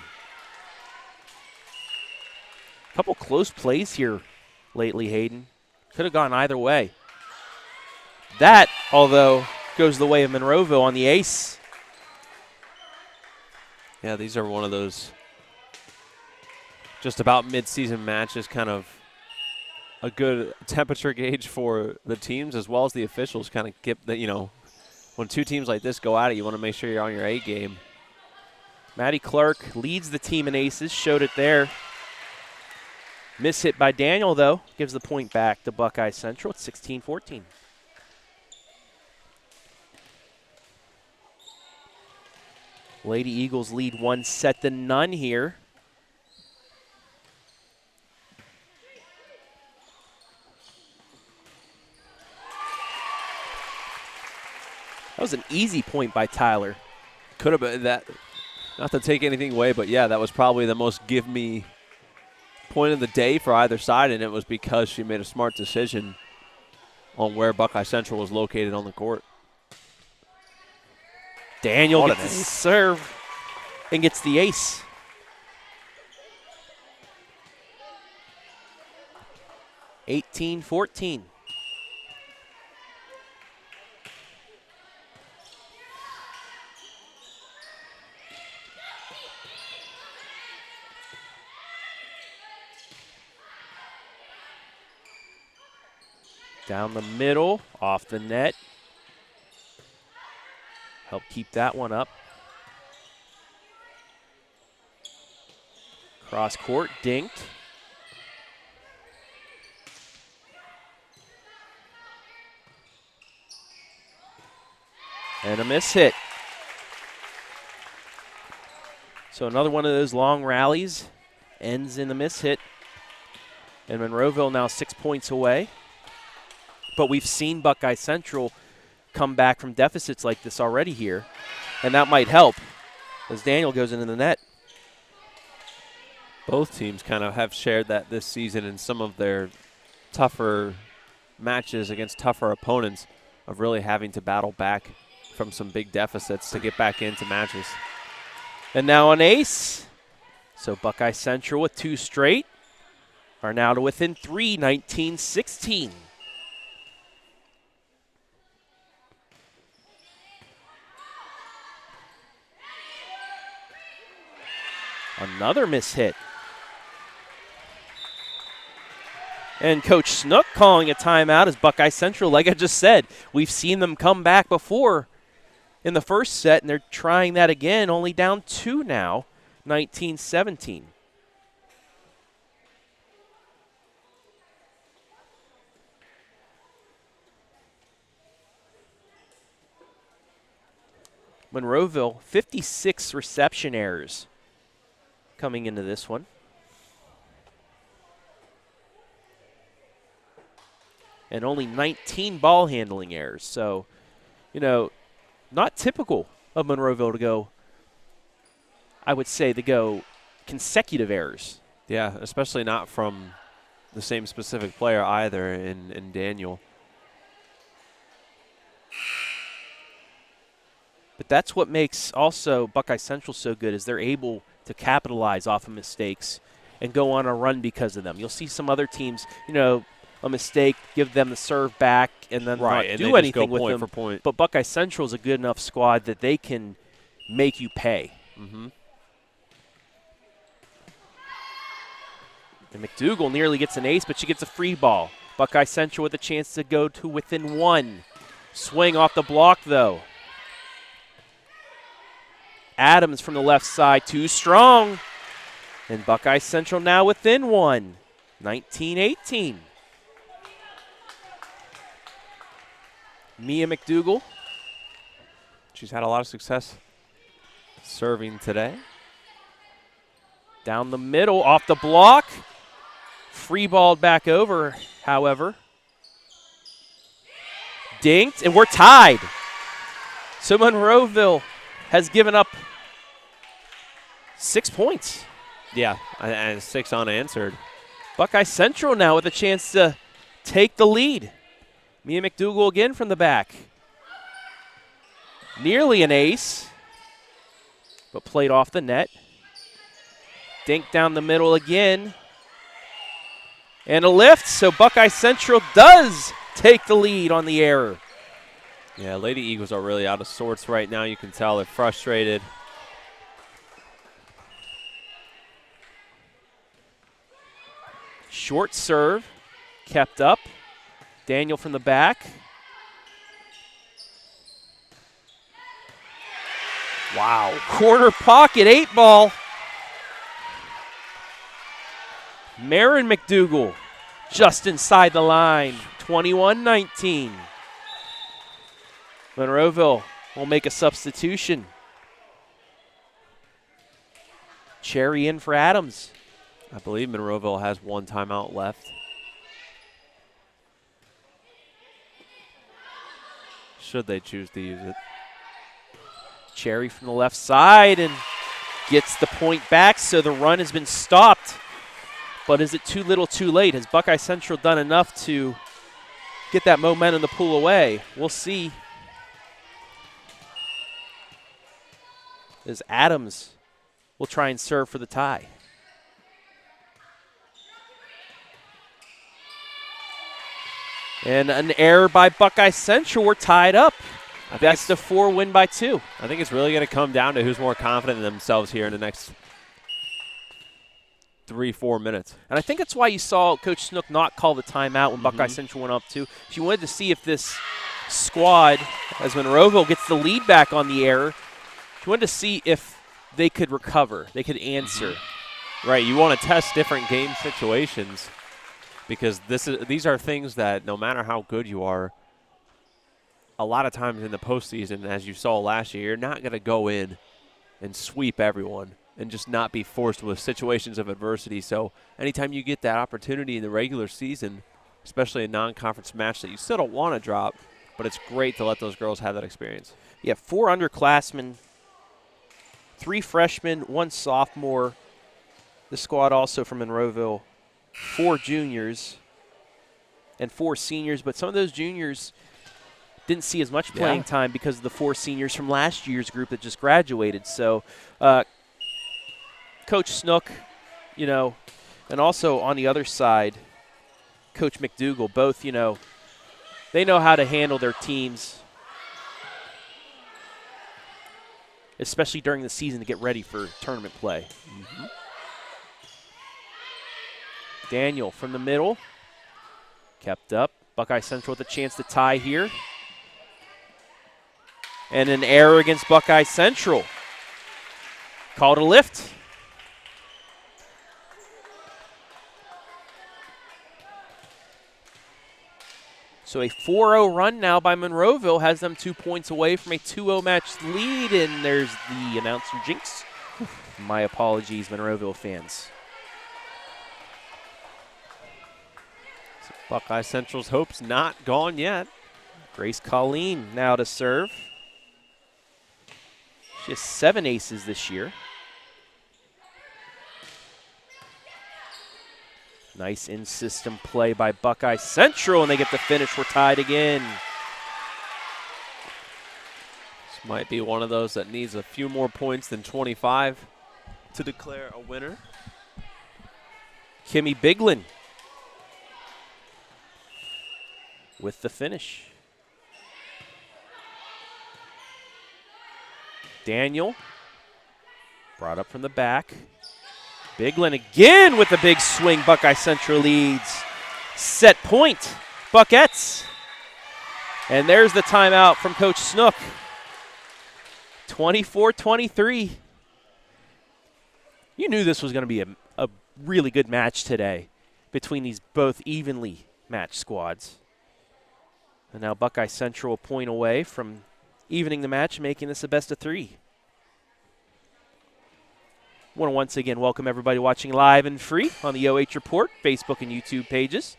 couple close plays here lately, Hayden. Could have gone either way. That, although, goes the way of Monroeville on the ace.
Yeah, these are one of those just about mid-season matches, kind of a good temperature gauge for the teams as well as the officials. Kind of get the, when two teams like this go at it, you want to make sure you're on your A game.
Maddie Clark leads the team in aces, showed it there. Miss hit by Daniel, though, gives the point back to Buckeye Central. It's 16-14. Lady Eagles lead 1-0 here. That was an easy point by Tyler.
Could have been that, not to take anything away, but yeah, that was probably the most give me point of the day for either side, and it was because she made a smart decision on where Buckeye Central was located on the court.
Daniel gets the serve and gets the ace. (18-14). Down the middle, off the net. Help keep that one up. Cross court, dinked. And a miss hit. So another one of those long rallies ends in the miss hit. And Monroeville now 6 points away. But we've seen Buckeye Central come back from deficits like this already here, and that might help as Daniel goes into the net.
Both teams kind of have shared that this season in some of their tougher matches against tougher opponents of really having to battle back from some big deficits to get back into matches.
And now an ace. So Buckeye Central with 2 straight are now to within 3, 19-16. Another miss hit. And Coach Snook calling a timeout as Buckeye Central, like I just said, we've seen them come back before in the first set, and they're trying that again, only down 2 now, 19-17. Monroeville, 56 reception errors coming into this one. And only 19 ball handling errors. So, not typical of Monroeville to go, I would say, to go consecutive errors.
Yeah, especially not from the same specific player either in Daniel.
But that's what makes also Buckeye Central so good, is they're able to capitalize off of mistakes and go on a run because of them. You'll see some other teams, a mistake, give them the serve back, and then not do anything with them.
For point.
But Buckeye Central is a good enough squad that they can make you pay.
Mm-hmm.
And McDougal nearly gets an ace, but she gets a free ball. Buckeye Central with a chance to go to within 1. Swing off the block, though. Adams from the left side, too strong. And Buckeye Central now within 1, 19-18. Mia McDougal.
She's had a lot of success serving today.
Down the middle, off the block. Free balled back over, however. Dinked, and we're tied. So Monroeville has given up 6 points.
Yeah, and 6 unanswered.
Buckeye Central now with a chance to take the lead. Mia McDougal again from the back. Nearly an ace, but played off the net. Dink down the middle again. And a lift, so Buckeye Central does take the lead on the error.
Yeah, Lady Eagles are really out of sorts right now. You can tell they're frustrated.
Short serve, kept up. Daniel from the back. Wow, corner pocket, 8-ball. Marin McDougal just inside the line, 21-19. Monroeville will make a substitution. Cherry in for Adams.
I believe Monroeville has one timeout left. Should they choose to use it.
Cherry from the left side and gets the point back, so the run has been stopped. But is it too little too late? Has Buckeye Central done enough to get that momentum to pull away? We'll see. As Adams will try and serve for the tie. And an error by Buckeye Central. We're tied up. Best of 4, win by 2.
I think it's really going to come down to who's more confident in themselves here in the next 3-4 minutes.
And I think that's why you saw Coach Snook not call the timeout when Buckeye Central went up 2. She wanted to see if this squad, as Monroeville gets the lead back on the error, she wanted to see if they could recover, they could answer.
Right, you want to test different game situations because these are things that no matter how good you are, a lot of times in the postseason, as you saw last year, you're not going to go in and sweep everyone and just not be forced with situations of adversity. So anytime you get that opportunity in the regular season, especially a non-conference match that you still don't want to drop, but it's great to let those girls have that experience.
Yeah, 4 underclassmen, 3 freshmen, 1 sophomore. The squad also from Monroeville, 4 juniors and 4 seniors, but some of those juniors didn't see as much playing time because of the 4 seniors from last year's group that just graduated. So Coach Snook, you know, and also on the other side, Coach McDougal, both, you know, they know how to handle their teams, especially during the season to get ready for tournament play. Daniel from the middle, kept up. Buckeye Central with a chance to tie here. And an error against Buckeye Central. Called a lift. So a 4-0 run now by Monroeville has them 2 points away from a 2-0 match lead, and there's the announcer jinx. My apologies, Monroeville fans.
So Buckeye Central's hopes not gone yet.
Grace Colleen now to serve. She has 7 aces this year. Nice in-system play by Buckeye Central, and they get the finish. We're tied again.
This might be one of those that needs a few more points than 25 to declare a winner.
Kimmy Biglin with the finish. Daniel brought up from the back. Biglin again with a big swing. Buckeye Central leads. Set point, Buckettes. And there's the timeout from Coach Snook. 24-23. You knew this was going to be a really good match today between these both evenly matched squads. And now Buckeye Central a point away from evening the match, making this a best of 3. I want to once again welcome everybody watching live and free on the OH Report Facebook and YouTube pages.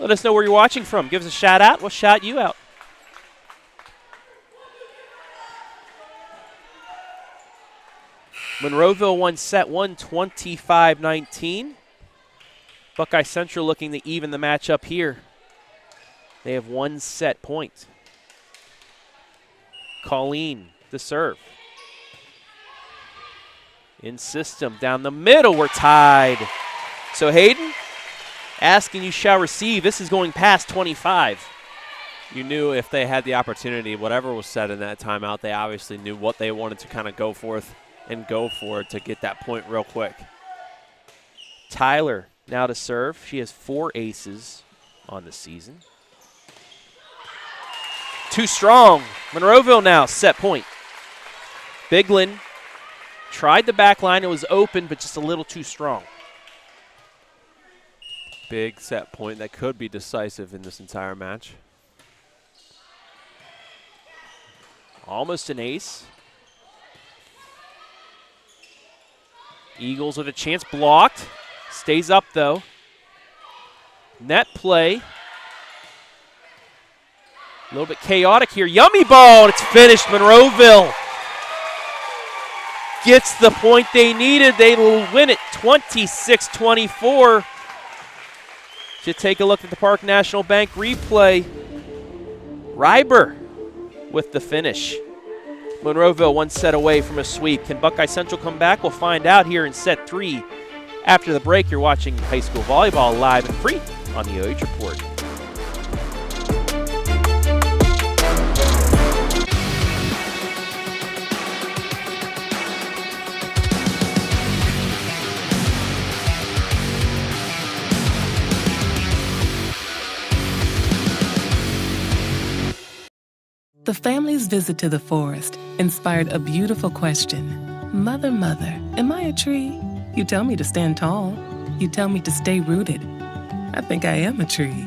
Let us know where you're watching from. Give us a shout out. We'll shout you out. Monroeville won set 1, 25-19. Buckeye Central looking to even the match up here. They have 1 set point. Colleen, the serve. In system, down the middle, we're tied. So Hayden, asking you shall receive. This is going past 25.
You knew if they had the opportunity, whatever was said in that timeout, they obviously knew what they wanted to kind of go forth and go for it to get that point real quick.
Tyler now to serve. She has 4 aces on the season. Too strong. Monroeville now set point. Biglin tried the back line. It was open, but just a little too strong.
Big set point that could be decisive in this entire match.
Almost an ace. Eagles with a chance, blocked. Stays up though. Net play. A little bit chaotic here. Yummy ball, and it's finished. Monroeville gets the point they needed. They will win it 26-24. Should take a look at the Park National Bank replay. Reiber with the finish. Monroeville 1 set away from a sweep. Can Buckeye Central come back? We'll find out here in set 3. After the break, you're watching high school volleyball live and free on the OH Report.
The family's visit to the forest inspired a beautiful question. Mother, mother, am I a tree? You tell me to stand tall. You tell me to stay rooted. I think I am a tree.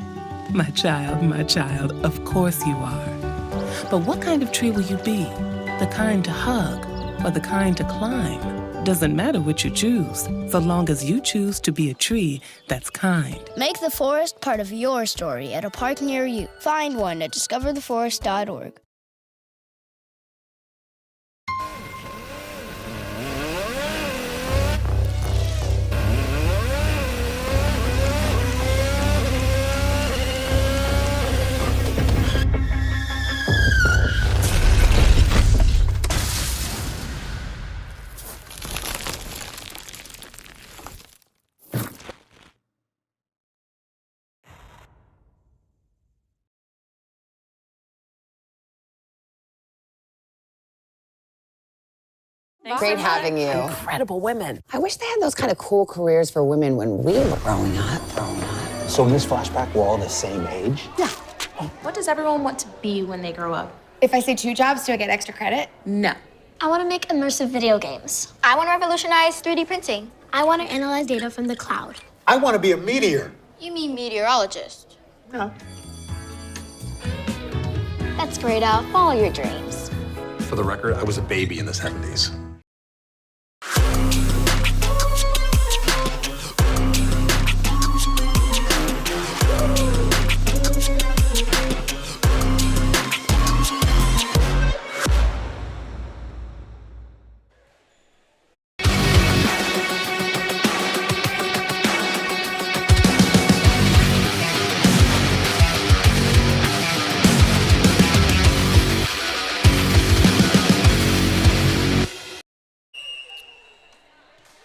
My child, of course you are. But what kind of tree will you be? The kind to hug or the kind to climb? Doesn't matter what you choose, so long as you choose to be a tree that's kind.
Make the forest part of your story at a park near you. Find one at discovertheforest.org.
Great having you.
Incredible women.
I wish they had those kind of cool careers for women when we were growing up.
So in this flashback, we're all the same age?
Yeah.
What does everyone want to be when they grow up?
If I say 2 jobs, do I get extra credit?
No.
I want to make immersive video games. I want to revolutionize 3D printing. I want to analyze data from the cloud.
I want to be a meteor.
You mean meteorologist?
No.
That's great, Al. Follow your dreams.
For the record, I was a baby in the 70s.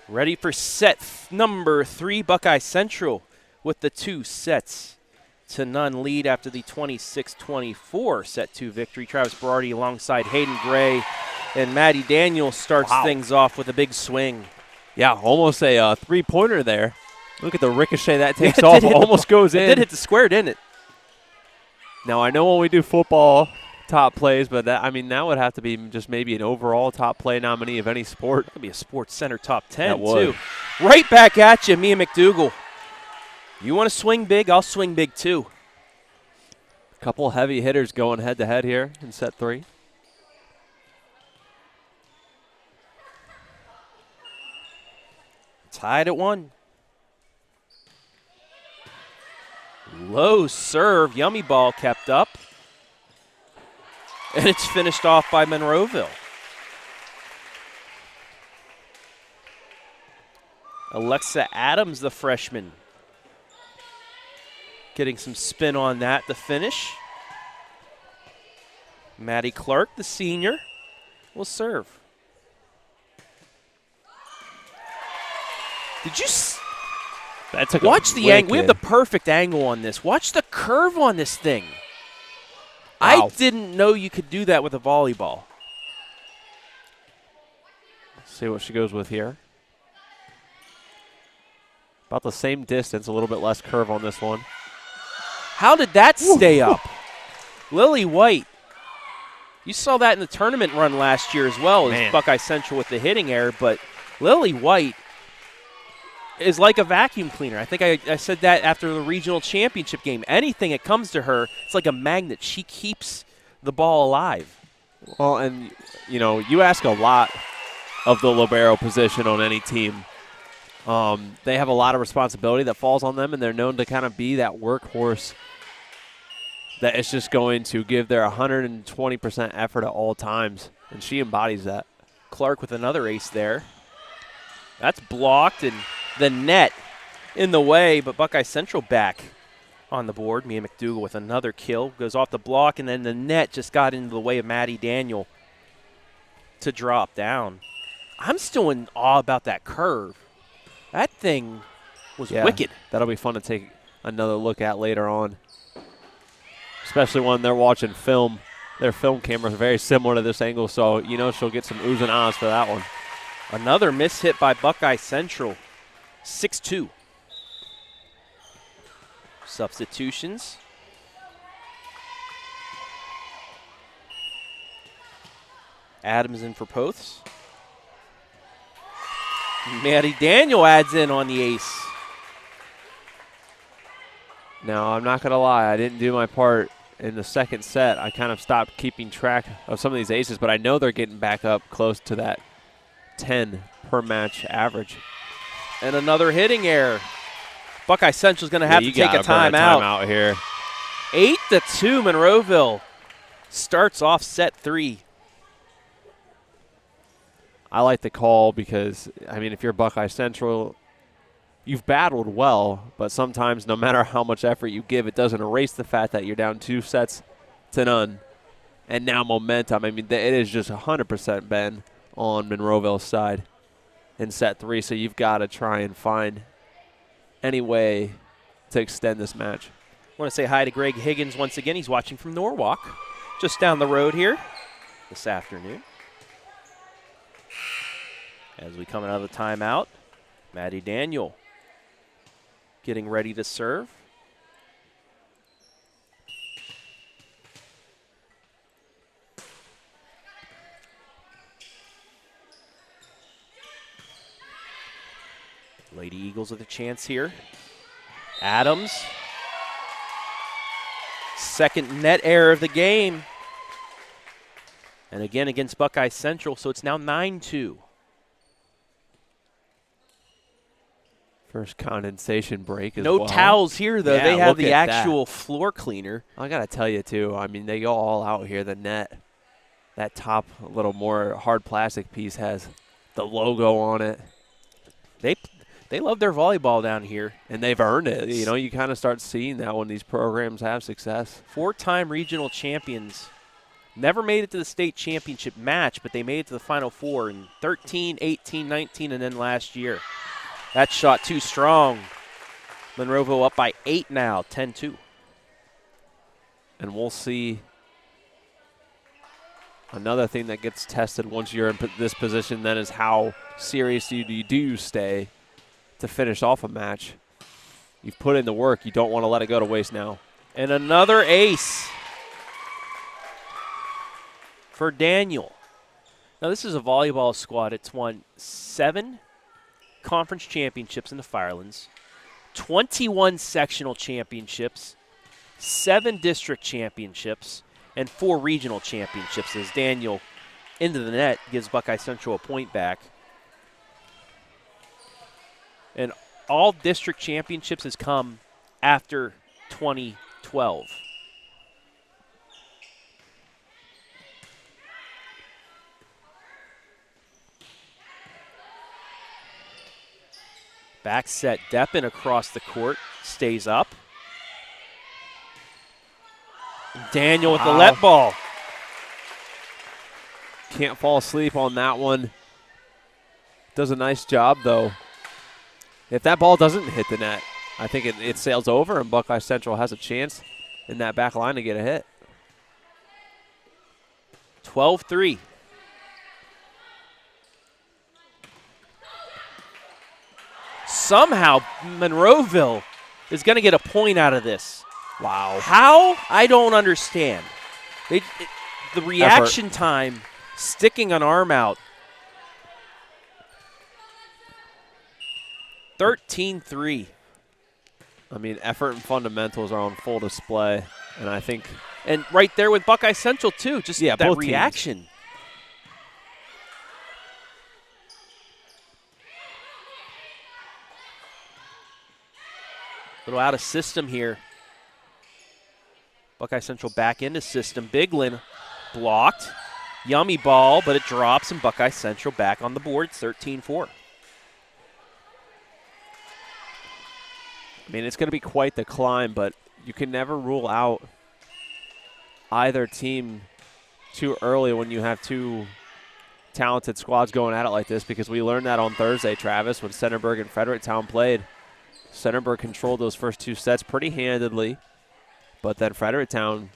Ready for set number 3, Buckeye Central with the 2-0 lead after the 26-24 set 2 victory. Travis Berardi alongside Hayden Gray, and Maddie Daniel starts things off with a big swing.
Yeah, almost a three-pointer there. Look at the ricochet that takes off, almost goes in.
It did hit the square, didn't it?
Now, I know when we do football top plays, but that would have to be just maybe an overall top play nominee of any sport.
That could be a Sports Center top 10,
that would.
too. Right back at you, Mia McDougal. You want to swing big? I'll swing big, too.
A couple heavy hitters going head-to-head here in set 3.
Tied at 1. Low serve. Yummy ball kept up. And it's finished off by Monroeville. Alexa Adams, the freshman, Getting some spin on that to finish. Maddie Clark, the senior, will serve. Did you watch the angle? We have the perfect angle on this. Watch the curve on this thing. Wow. I didn't know you could do that with a volleyball.
Let's see what she goes with here. About the same distance, a little bit less curve on this one.
How did that stay up? Lily White. You saw that in the tournament run last year as well as Buckeye Central with the hitting error, but Lily White is like a vacuum cleaner. I think I said that after the regional championship game. Anything that comes to her, it's like a magnet. She keeps the ball alive.
Well, and, you know, you ask a lot of the libero position on any team. They have a lot of responsibility that falls on them, and they're known to kind of be that workhorse that is just going to give their 120% effort at all times, and she embodies that.
Clark with another ace there. That's blocked, and the net in the way, but Buckeye Central back on the board. Mia McDougal with another kill. Goes off the block, and then the net just got into the way of Maddie Daniel to drop down. I'm still in awe about that curve. That thing was wicked.
That'll be fun to take another look at later on, especially when they're watching film. Their film cameras are very similar to this angle, so you know she'll get some oohs and ahs for that one.
Another miss hit by Buckeye Central. 6-2. Substitutions. Adams in for Poths. Maddie Daniel adds in on the ace.
Now, I'm not going to lie. I didn't do my part in the second set. I kind of stopped keeping track of some of these aces, but I know they're getting back up close to that 10 per match average.
And another hitting error. Buckeye Central's going to have to take a timeout
here.
8-2 Monroeville starts off set 3.
I like the call because, I mean, if you're Buckeye Central, you've battled well, but sometimes no matter how much effort you give, it doesn't erase the fact that you're down 2-0. And now momentum. I mean, it is just 100% been on Monroeville's side in set 3, so you've got to try and find any way to extend this match.
I want to say hi to Greg Higgins once again. He's watching from Norwalk, just down the road here this afternoon. As we come out of the timeout, Maddie Daniel getting ready to serve. Lady Eagles with a chance here. Adams. Second net error of the game. And again against Buckeye Central, so it's now 9-2.
First condensation break as well.
No towels here, though.
Yeah,
they have the actual floor cleaner.
I got to tell you, too, I mean, they go all out here. The net, that top little more hard plastic piece has the logo on it.
They love their volleyball down here.
And they've earned it. You know, you kind of start seeing that when these programs have success.
4-time regional champions. Never made it to the state championship match, but they made it to the Final Four in 13, 18, 19, and then last year. That shot too strong. Monroeville up by 8 now, 10-2.
And we'll see another thing that gets tested once you're in this position then is how serious do you stay to finish off a match. You've put in the work. You don't want to let it go to waste now.
And another ace for Daniel. Now, this is a volleyball squad. It's won 7 conference championships in the Firelands, 21 sectional championships, 7 district championships, and 4 regional championships as Daniel into the net gives Buckeye Central a point back. And all district championships has come after 2012. Back set, Deppen across the court, stays up. Daniel with the let ball.
Can't fall asleep on that one. Does a nice job, though. If that ball doesn't hit the net, I think it sails over, and Buckeye Central has a chance in that back line to get a hit.
12-3. Somehow, Monroeville is going to get a point out of this.
Wow.
How? I don't understand. The reaction time, sticking an arm out. 13-3.
I mean, effort and fundamentals are on full display, and I think –
and right there with Buckeye Central, too, just that
both
reaction.
Teams.
Little out of system here. Buckeye Central back into system. Biglin blocked. Yummy ball, but it drops, and Buckeye Central back on the board, 13-4.
I mean, it's going to be quite the climb, but you can never rule out either team too early when you have two talented squads going at it like this, because we learned that on Thursday, Travis, when Centerburg and Fredericktown played. Centerburg controlled those first two sets pretty handedly, but then Fredericktown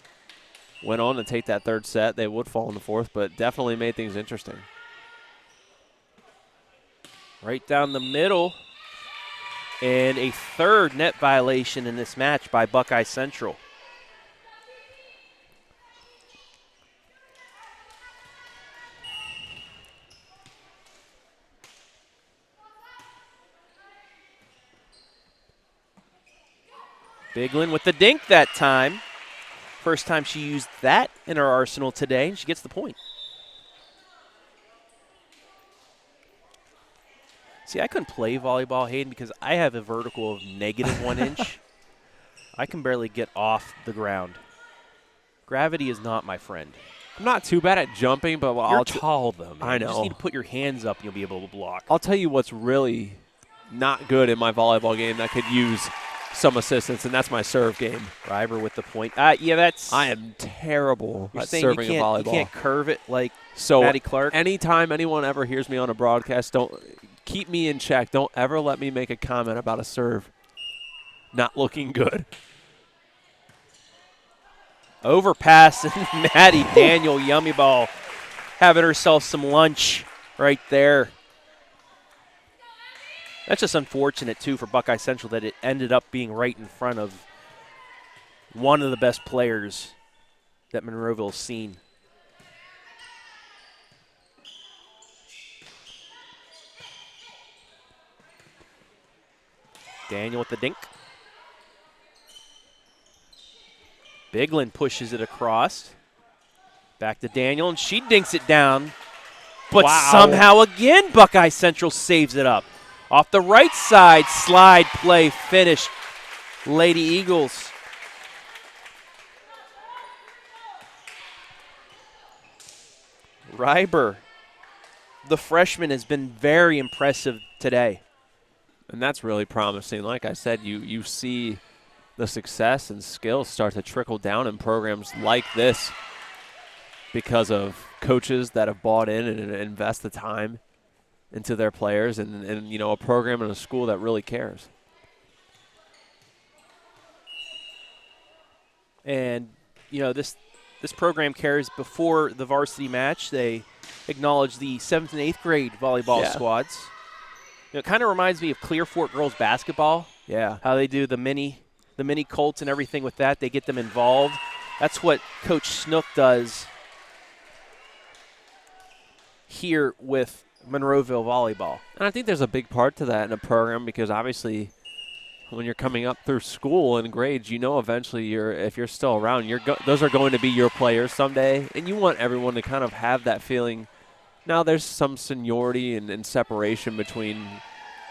went on to take that third set. They would fall in the fourth, but definitely made things interesting.
Right down the middle. And a third net violation in this match by Buckeye Central. Biglin with the dink that time. First time she used that in her arsenal today, and she gets the point. See, I couldn't play volleyball, Hayden, because I have a vertical of -1 inch. I can barely get off the ground. Gravity is not my friend.
I'm not too bad at jumping, but
You're tall, though, man.
I know.
You just need to put your hands up and you'll be able to block.
I'll tell you what's really not good in my volleyball game that could use some assistance, and that's my serve game.
Reiber with the point. Yeah, that's...
I am terrible at
you
serving a volleyball.
You can't curve it like Maddie Clark?
Anytime anyone ever hears me on a broadcast, don't keep me in check. Don't ever let me make a comment about a serve not looking good.
Overpass, and Maddie Daniel, yummy ball, having herself some lunch right there. That's just unfortunate, too, for Buckeye Central that it ended up being right in front of one of the best players that Monroeville's seen. Daniel with the dink. Biglin pushes it across. Back to Daniel, and she dinks it down. But somehow again, Buckeye Central saves it up. Off the right side, slide play finish. Lady Eagles. Reiber, the freshman, has been very impressive today.
And that's really promising. Like I said, you see the success and skills start to trickle down in programs like this because of coaches that have bought in and invest the time into their players and you know, a program and a school that really cares.
And, you know, this program cares. Before the varsity match, they acknowledge the 7th and 8th grade volleyball squads. You know, it kind of reminds me of Clearfork girls basketball.
Yeah.
How they do the mini Colts and everything with that. They get them involved. That's what Coach Snook does here with Monroeville volleyball.
And I think there's a big part to that in a program because obviously when you're coming up through school and grades, you know eventually if you're still around, those are going to be your players someday, and you want everyone to kind of have that feeling. Now there's some seniority and separation between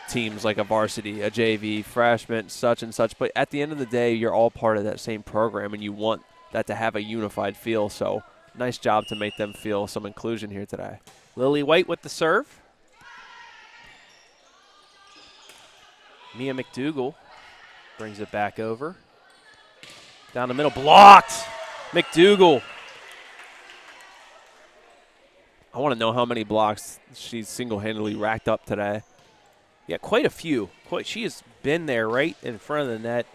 teams like a varsity, a JV, freshman, such and such, but at the end of the day, you're all part of that same program, and you want that to have a unified feel, so nice job to make them feel some inclusion here today.
Lily White with the serve. Mia McDougal brings it back over. Down the middle, blocked. McDougal.
I want to know how many blocks she's single-handedly racked up today.
Yeah, quite a few. She has been there right in front of the net.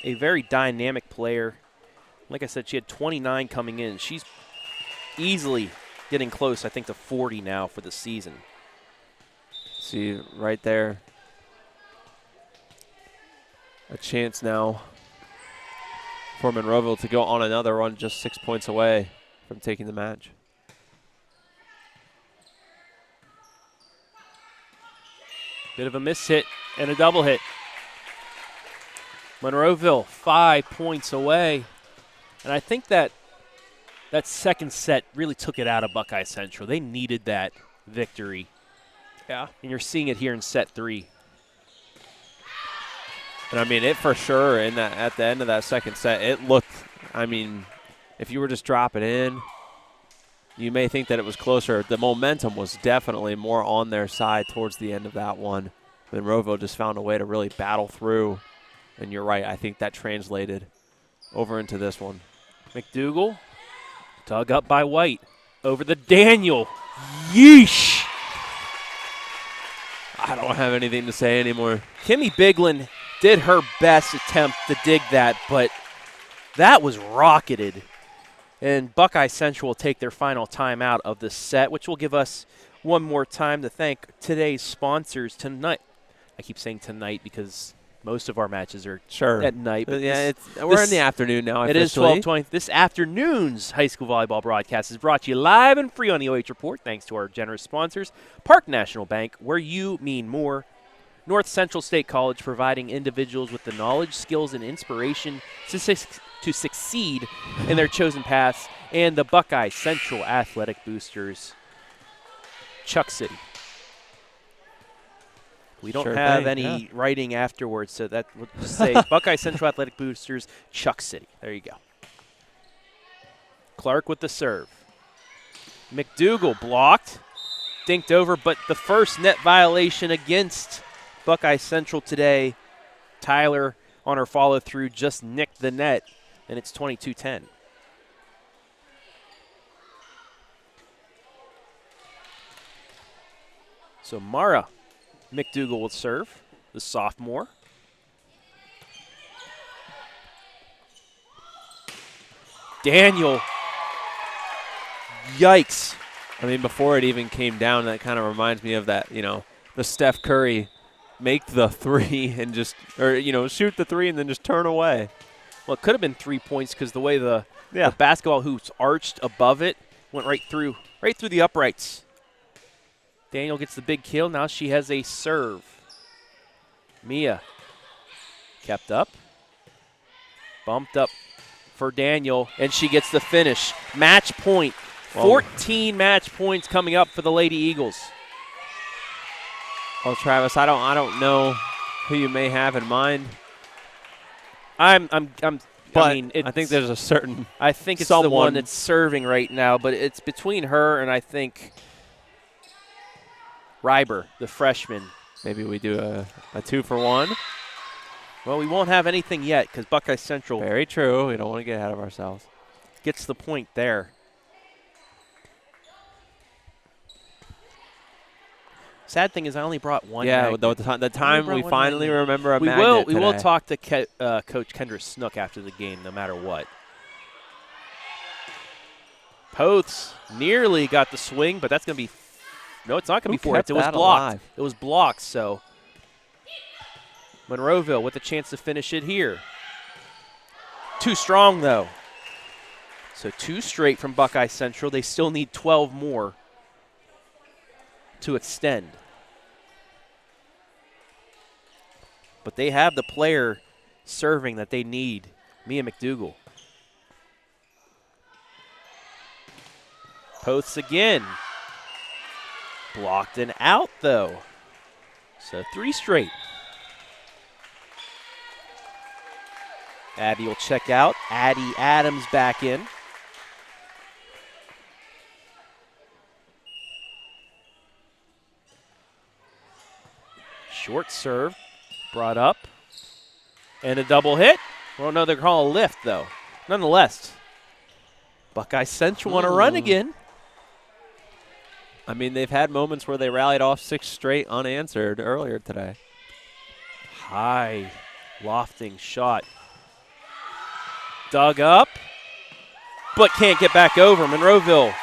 A very dynamic player. Like I said, she had 29 coming in. She's easily getting close, I think, to 40 now for the season.
See, right there. A chance now for Monroeville to go on another run, just 6 points away from taking the match.
Bit of a miss hit and a double hit. Monroeville 5 points away. And I think that second set really took it out of Buckeye Central. They needed that victory.
Yeah.
And you're seeing it here in set 3.
And I mean, it for sure at the end of that second set, it looked, I mean, if you were just dropping in, you may think that it was closer. The momentum was definitely more on their side towards the end of that one. Monroeville just found a way to really battle through. And you're right, I think that translated over into this one.
McDougal, dug up by White, over the Daniel. Yeesh!
I don't have anything to say anymore.
Kimmy Biglin did her best attempt to dig that, but that was rocketed. And Buckeye Central will take their final timeout of the set, which will give us one more time to thank today's sponsors tonight. I keep saying tonight because most of our matches are at night.
But yeah, we're in the afternoon now.
It is 12:20. This afternoon's high school volleyball broadcast is brought to you live and free on the OH Report, thanks to our generous sponsors, Park National Bank, where you mean more. North Central State College, providing individuals with the knowledge, skills, and inspiration to succeed in their chosen paths. And the Buckeye Central Athletic Boosters, Chuck City. We don't have any writing afterwards, so that we'll just say Buckeye Central Athletic Boosters, Chuck City. There you go. Clark with the serve. McDougal blocked, dinked over, but the first net violation against Buckeye Central today. Tyler on her follow-through just nicked the net, and it's 22-10. So Mara McDougal will serve, the sophomore. Daniel. Yikes.
I mean, before it even came down, that kind of reminds me of that, the Steph Curry make the three and just, shoot the three and then just turn away.
Well, it could have been 3 points because the way the basketball hoops arched above it went right through the uprights. Daniel gets the big kill. Now she has a serve. Mia kept up. Bumped up for Daniel, and she gets the finish. Match point. 14 match points coming up for the Lady Eagles.
Well, Travis, I don't know who you may have in mind.
I think
there's a certain
I think it's the one that's serving right now, but it's between her and I think Ryber, the freshman.
Maybe we do a 2-for-1.
Well, we won't have anything yet because Buckeye Central.
Very true. We don't want to get ahead of ourselves.
Gets the point there. Sad thing is I only brought one.
Yeah, the time we finally remember a
we
magnet
will talk to Coach Kendra Snook after the game, no matter what. Poths nearly got the swing, but that's going to be no, it's not going to be four. It was blocked.
Alive?
It was blocked. So Monroeville with a chance to finish it here. Too strong though. So 2 straight from Buckeye Central. They still need 12 more to extend. But they have the player serving that they need, Mia McDougal. Posts again. Blocked and out, though. So 3 straight. Addie will check out. Addie Adams back in. Short serve. Brought up. And a double hit. Well, no, they're calling a lift, though. nonetheless, Buckeye Central on a run again.
I mean, they've had moments where they rallied off 6 straight unanswered earlier today.
High lofting shot. Dug up, but can't get back over. Monroeville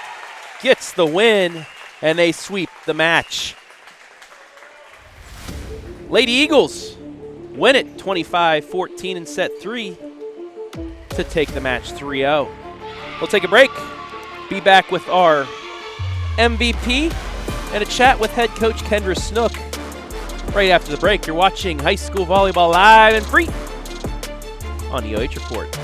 gets the win, and they sweep the match. Lady Eagles win it 25-14 in set 3 to take the match 3-0. We'll take a break. Be back with our MVP and a chat with head coach Kendra Snook. Right after the break, you're watching high school volleyball live and free on the OH Report.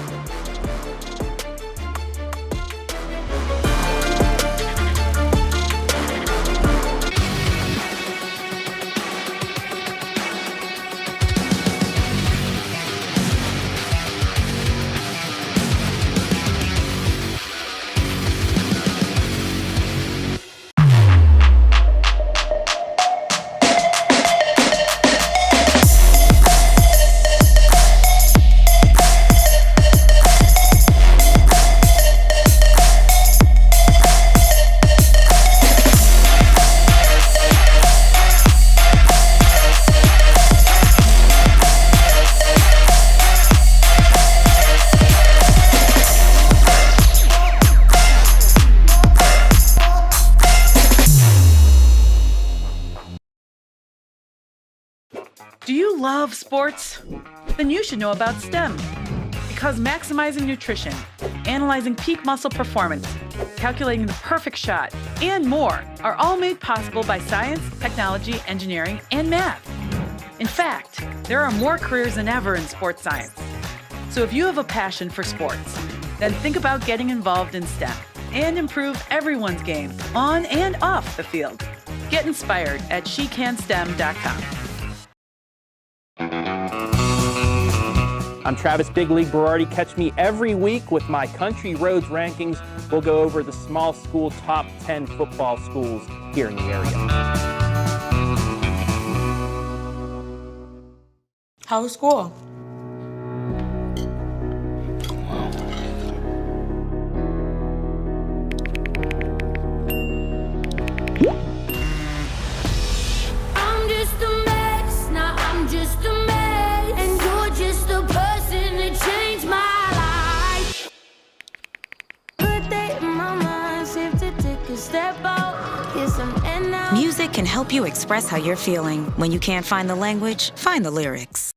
Do you love sports? Then you should know about STEM. Because maximizing nutrition, analyzing peak muscle performance, calculating the perfect shot, and more are all made possible by science, technology, engineering, and math. In fact, there are more careers than ever in sports science. So if you have a passion for sports, then think about getting involved in STEM and improve everyone's game on and off the field. Get inspired at SheCanSTEM.com.
I'm Travis Big League Berardi. Catch me every week with my Country Roads rankings. We'll go over the small school top 10 football schools here in the area.
How was school?
I'm just a mess, now I'm just a mess, and you're just a person that changed my life. Good day in my mind, safe to take a step out, get some and now.
Music can help you express how you're feeling. When you can't find the language, find the lyrics.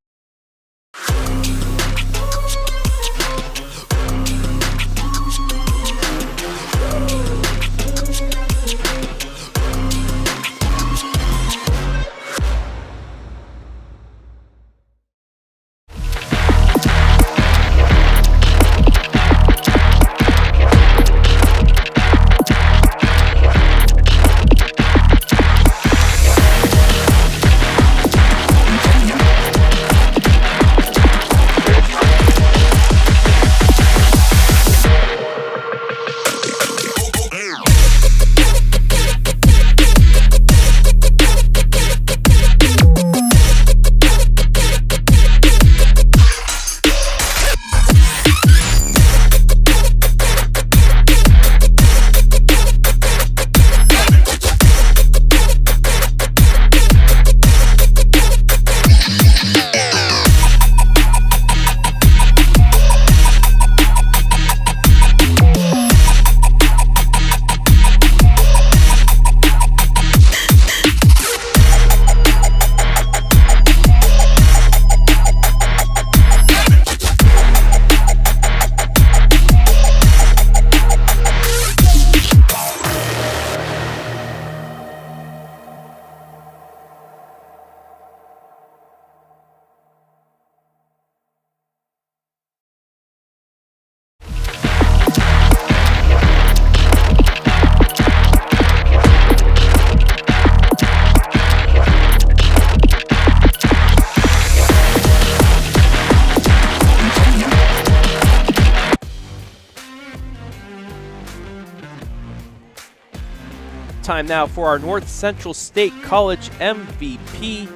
Time now for our North Central State College MVP,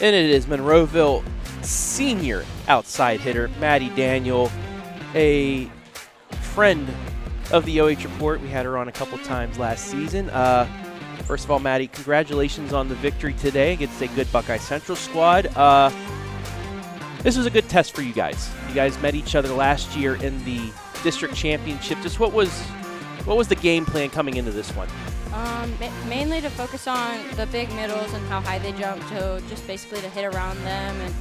and it is Monroeville senior outside hitter Maddie Daniel. a friend of the OH Report. We had her on a couple times last season. First of all, Maddie, congratulations on the victory today against a good Buckeye Central squad. This was a good test for you guys. You guys met each other last year in the district championship. Just what was the game plan coming into this one?
Mainly to focus on the big middles and how high they jump, to just basically to hit around them. And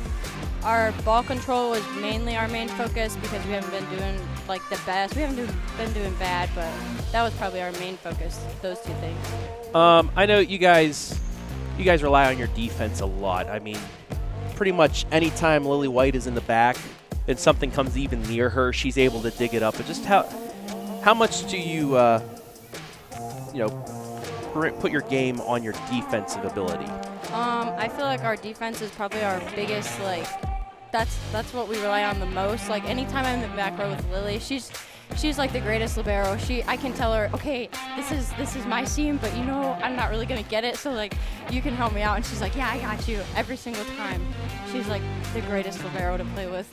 our ball control was mainly our main focus because we haven't been doing like the best. We haven't been doing bad, but that was probably our main focus, those two things.
I know you guys rely on your defense a lot. I mean, pretty much anytime Lily White is in the back and something comes even near her, she's able to dig it up. But just how much do you put your game on your defensive ability?
I feel like our defense is probably our biggest, like, that's what we rely on the most. Like, anytime I'm in the back row with Lily, she's like the greatest libero. I can tell her, okay, this is my seam, but I'm not really gonna get it, so like you can help me out. And she's like, yeah, I got you every single time. She's like the greatest libero to play with.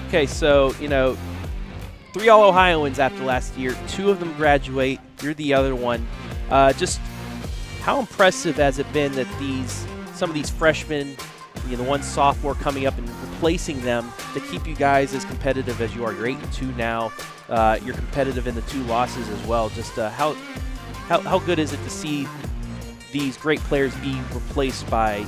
Okay, so 3 All-Ohioans after last year, 2 of them graduate. You're the other one. Just how impressive has it been that some of these freshmen, the one sophomore coming up and replacing them, to keep you guys as competitive as you are? You're 8-2 now. You're competitive in the 2 losses as well. Just how good is it to see these great players be replaced by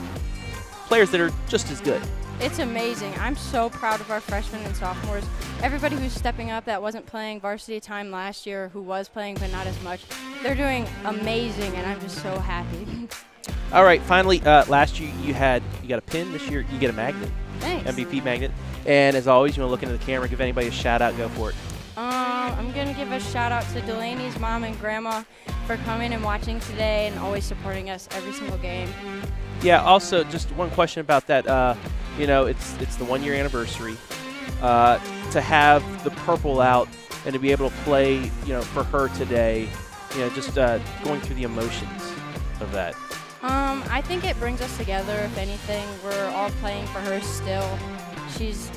players that are just as good?
It's amazing. I'm so proud of our freshmen and sophomores. Everybody who's stepping up that wasn't playing varsity time last year, who was playing but not as much, they're doing amazing, and I'm just so happy.
All right, finally, last year you got a pin. This year you get a magnet.
Thanks.
MVP magnet. And as always, you want to look into the camera, give anybody a shout out, go for it.
I'm going to give a shout out to Delaney's mom and grandma for coming and watching today and always supporting us every single game.
Yeah, also just one question about that. It's the 1-year anniversary. To have the purple out and to be able to play, for her today, just going through the emotions of that.
I think it brings us together, if anything. We're all playing for her still. She's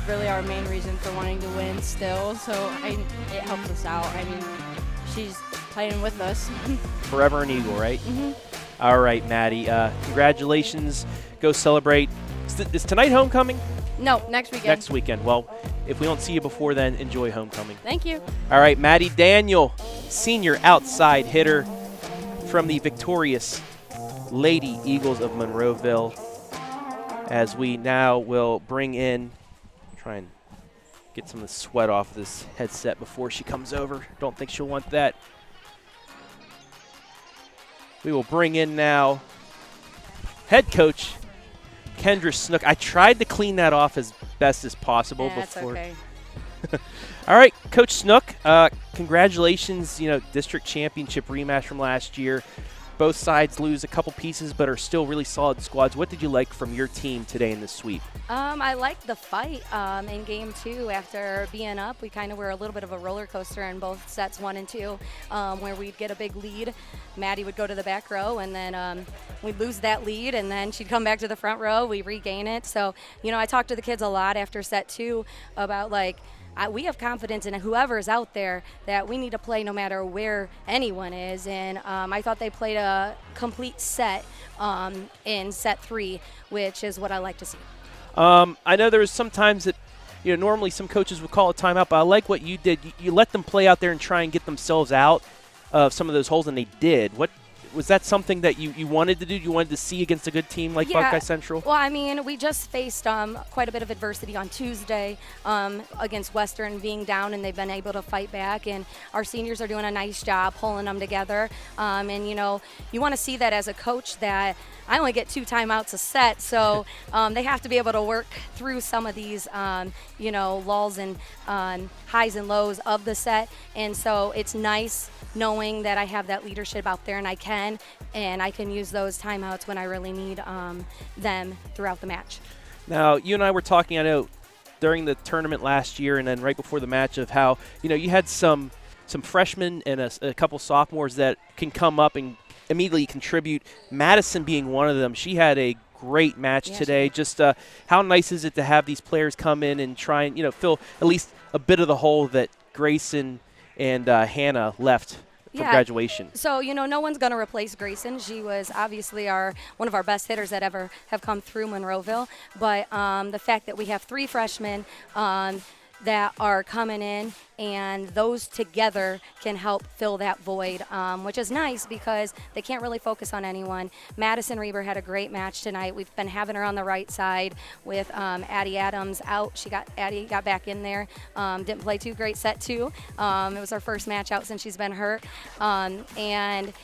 really our main reason for wanting to win still, so it helps us out. I mean, she's playing with us.
Forever an Eagle, right?
Mm-hmm.
All right, Maddie, congratulations. Go celebrate. Is tonight homecoming?
No, next weekend.
Next weekend. Well, if we don't see you before then, enjoy homecoming.
Thank you.
All right, Maddie Daniel, senior outside hitter from the victorious Lady Eagles of Monroeville, as we now will bring in, try and get some of the sweat off this headset before she comes over. Don't think she'll want that. We will bring in now head coach Kendra Snook. I tried to clean that off as best as possible before.
That's okay.
All right, Coach Snook, congratulations, district championship rematch from last year. Both sides lose a couple pieces but are still really solid squads. What did you like from your team today in this sweep?
I liked the fight in game 2. After being up, we kind of were a little bit of a roller coaster in both sets 1 and 2, where we'd get a big lead. Maddie would go to the back row, and then we'd lose that lead, and then she'd come back to the front row. We regain it. So, I talked to the kids a lot after set 2 about, we have confidence in whoever's out there that we need to play no matter where anyone is. And I thought they played a complete set in set 3, which is what I like to see.
I know there was some times that, normally some coaches would call a timeout, but I like what you did. You let them play out there and try and get themselves out of some of those holes, and they did. Was that something that you wanted to do? You wanted to see against a good team like Buckeye Central?
Well, I mean, we just faced quite a bit of adversity on Tuesday against Western being down, and they've been able to fight back. And our seniors are doing a nice job pulling them together. And, you want to see that as a coach, that I only get 2 timeouts a set, so they have to be able to work through some of these, lulls and highs and lows of the set. And so it's nice knowing that I have that leadership out there, and I can use those timeouts when I really need them throughout the match.
Now, you and I were talking, I know, during the tournament last year and then right before the match, of how, you had some freshmen and a couple sophomores that can come up and immediately contribute. Madison being one of them. She had a great match today. Just how nice is it to have these players come in and try and, fill at least a bit of the hole that Grayson and Hannah left for graduation.
So, no one's going to replace Grayson. She was obviously one of our best hitters that ever have come through Monroeville. But the fact that we have 3 freshmen that are coming in, and those together can help fill that void, which is nice because they can't really focus on anyone. Madison Reber had a great match tonight. We've been having her on the right side with Addie Adams out. Addie got back in there. Didn't play too great set 2. It was our first match out since she's been hurt. And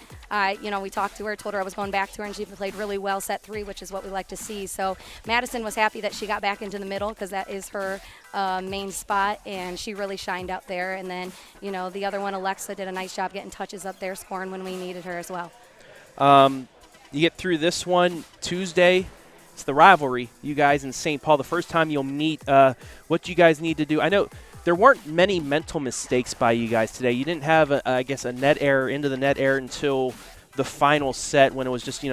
we talked to her, told her I was going back to her, and she played really well set 3, which is what we like to see. So Madison was happy that she got back into the middle because that is her main spot, and she really shined out there. And then, the other one, Alexa, did a nice job getting touches up there, scoring when we needed her as well.
You get through this one Tuesday. It's the rivalry, you guys in St. Paul. The first time you'll meet. What you guys need to do. I know there weren't many mental mistakes by you guys today. You didn't have, a net error into the net error until the final set when it was just,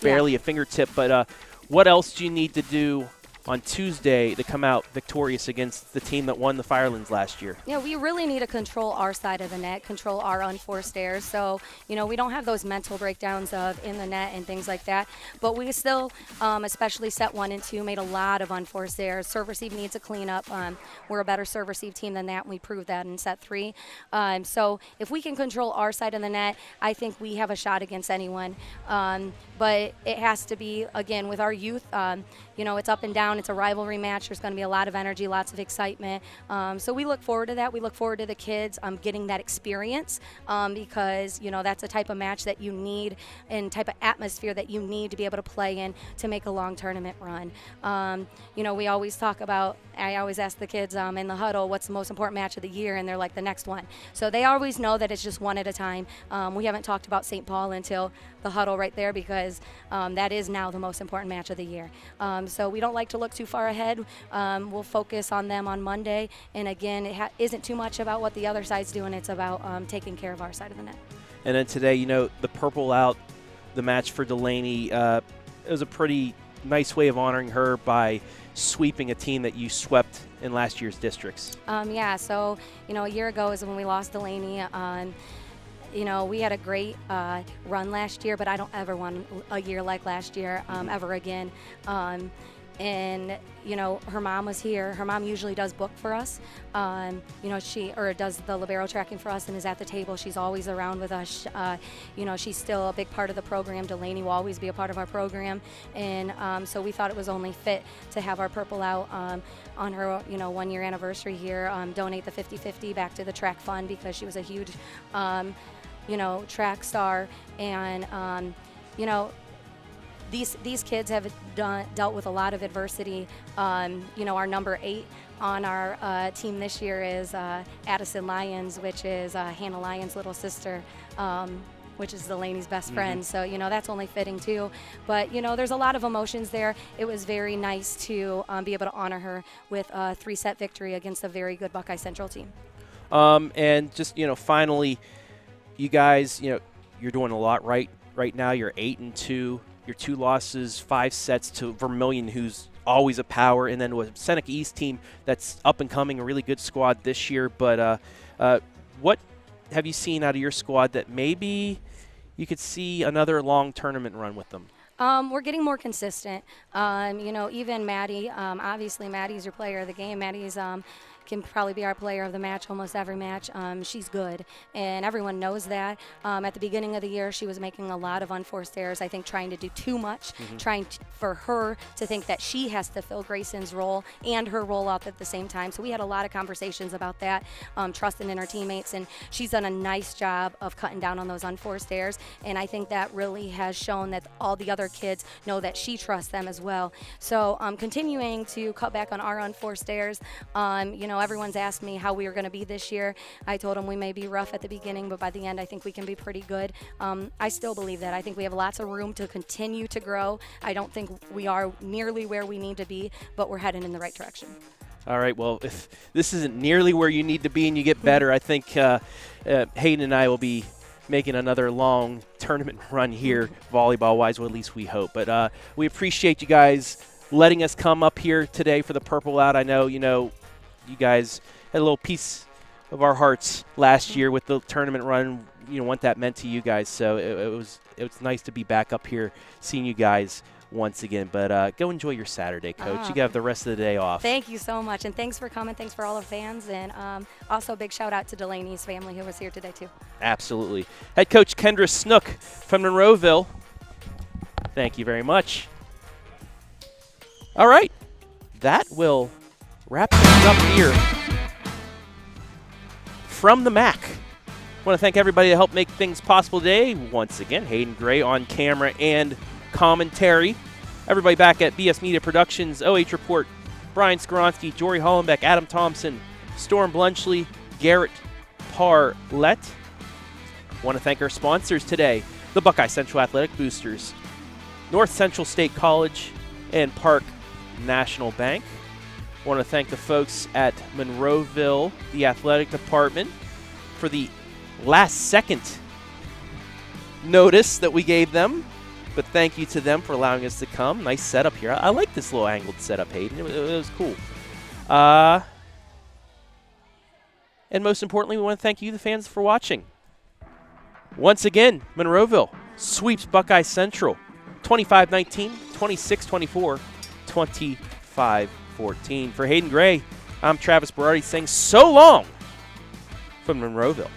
barely a fingertip. But what else do you need to do on Tuesday to come out victorious against the team that won the Firelands last year?
Yeah, we really need to control our side of the net, control our unforced errors. So, we don't have those mental breakdowns of in the net and things like that. But we still, especially set 1 and 2, made a lot of unforced errors. Serve receive needs a cleanup. We're a better serve receive team than that, and we proved that in set 3. So if we can control our side of the net, I think we have a shot against anyone. But it has to be, again, with our youth, it's up and down. It's a rivalry match. There's going to be a lot of energy, lots of excitement. So we look forward to that. We look forward to the kids getting that experience because, that's a type of match that you need and type of atmosphere that you need to be able to play in to make a long tournament run. We always talk about, I always ask the kids in the huddle, what's the most important match of the year? And they're like, the next one. So they always know that it's just one at a time. We haven't talked about St. Paul until the huddle right there because that is now the most important match of the year. So we don't like to look too far ahead. We'll focus on them on Monday. And again, it isn't too much about what the other side's doing. It's about taking care of our side of the net.
And then today, the purple out, the match for Delaney, it was a pretty nice way of honoring her by sweeping a team that you swept in last year's districts.
So, a year ago is when we lost Delaney. We had a great run last year, but I don't ever want a year like last year ever again. And, her mom was here. Her mom usually does book for us. She does the libero tracking for us and is at the table. She's always around with us. She's still a big part of the program. Delaney will always be a part of our program. And so we thought it was only fit to have our purple out on her, 1-year anniversary here, donate the 50-50 back to the track fund because she was a huge, track star. And, these kids have dealt with a lot of adversity. Our number 8 on our team this year is Addison Lyons, which is Hannah Lyons' little sister, which is Delaney's best friend. So, that's only fitting too. But, there's a lot of emotions there. It was very nice to be able to honor her with a 3-set victory against a very good Buckeye Central team.
And just, finally, you guys, you're doing a lot right now. You're 8-2. Your 2 losses, 5 sets to Vermilion, who's always a power, and then with Seneca East team that's up and coming, a really good squad this year. But what have you seen out of your squad that maybe you could see another long tournament run with them?
We're getting more consistent. Even Maddie, obviously Maddie's your player of the game. Maddie's can probably be our player of the match almost every match. She's good, and everyone knows that. At the beginning of the year, she was making a lot of unforced errors, I think trying to do too much, for her to think that she has to fill Grayson's role and her role out at the same time. So we had a lot of conversations about that, trusting in her teammates, and she's done a nice job of cutting down on those unforced errors, and I think that really has shown that all the other kids know that she trusts them as well. So continuing to cut back on our unforced errors. Everyone's asked me how we are going to be this year. I told them we may be rough at the beginning, but by the end I think we can be pretty good. I still believe that. I think we have lots of room to continue to grow. I don't think we are nearly where we need to be, but we're heading in the right direction.
All right, well, if this isn't nearly where you need to be and you get better, I think Hayden and I will be making another long tournament run here, volleyball-wise, well, at least we hope. But we appreciate you guys letting us come up here today for the Purple Out. I know, you guys had a little piece of our hearts last year with the tournament run. You know what that meant to you guys. So it was nice to be back up here, seeing you guys once again. But go enjoy your Saturday, Coach. You got the rest of the day off.
Thank you so much, and thanks for coming. Thanks for all the fans, and also a big shout out to Delaney's family who was here today too.
Absolutely. Head coach Kendra Snook from Monroeville. Thank you very much. All right, that will wrap things up here from the MAC. I want to thank everybody that helped make things possible today. Once again, Hayden Gray on camera and commentary. Everybody back at BS Media Productions, OH Report, Brian Skoronsky, Jory Hollenbeck, Adam Thompson, Storm Blunchley, Garrett Parlett. Want to thank our sponsors today, the Buckeye Central Athletic Boosters, North Central State College, and Park National Bank. Want to thank the folks at Monroeville, the athletic department, for the last-second notice that we gave them. But thank you to them for allowing us to come. Nice setup here. I like this little angled setup, Hayden. It was cool. And most importantly, we want to thank you, the fans, for watching. Once again, Monroeville sweeps Buckeye Central 25-19, 26-24, 25-14. For Hayden Gray, I'm Travis Berardi saying so long from Monroeville.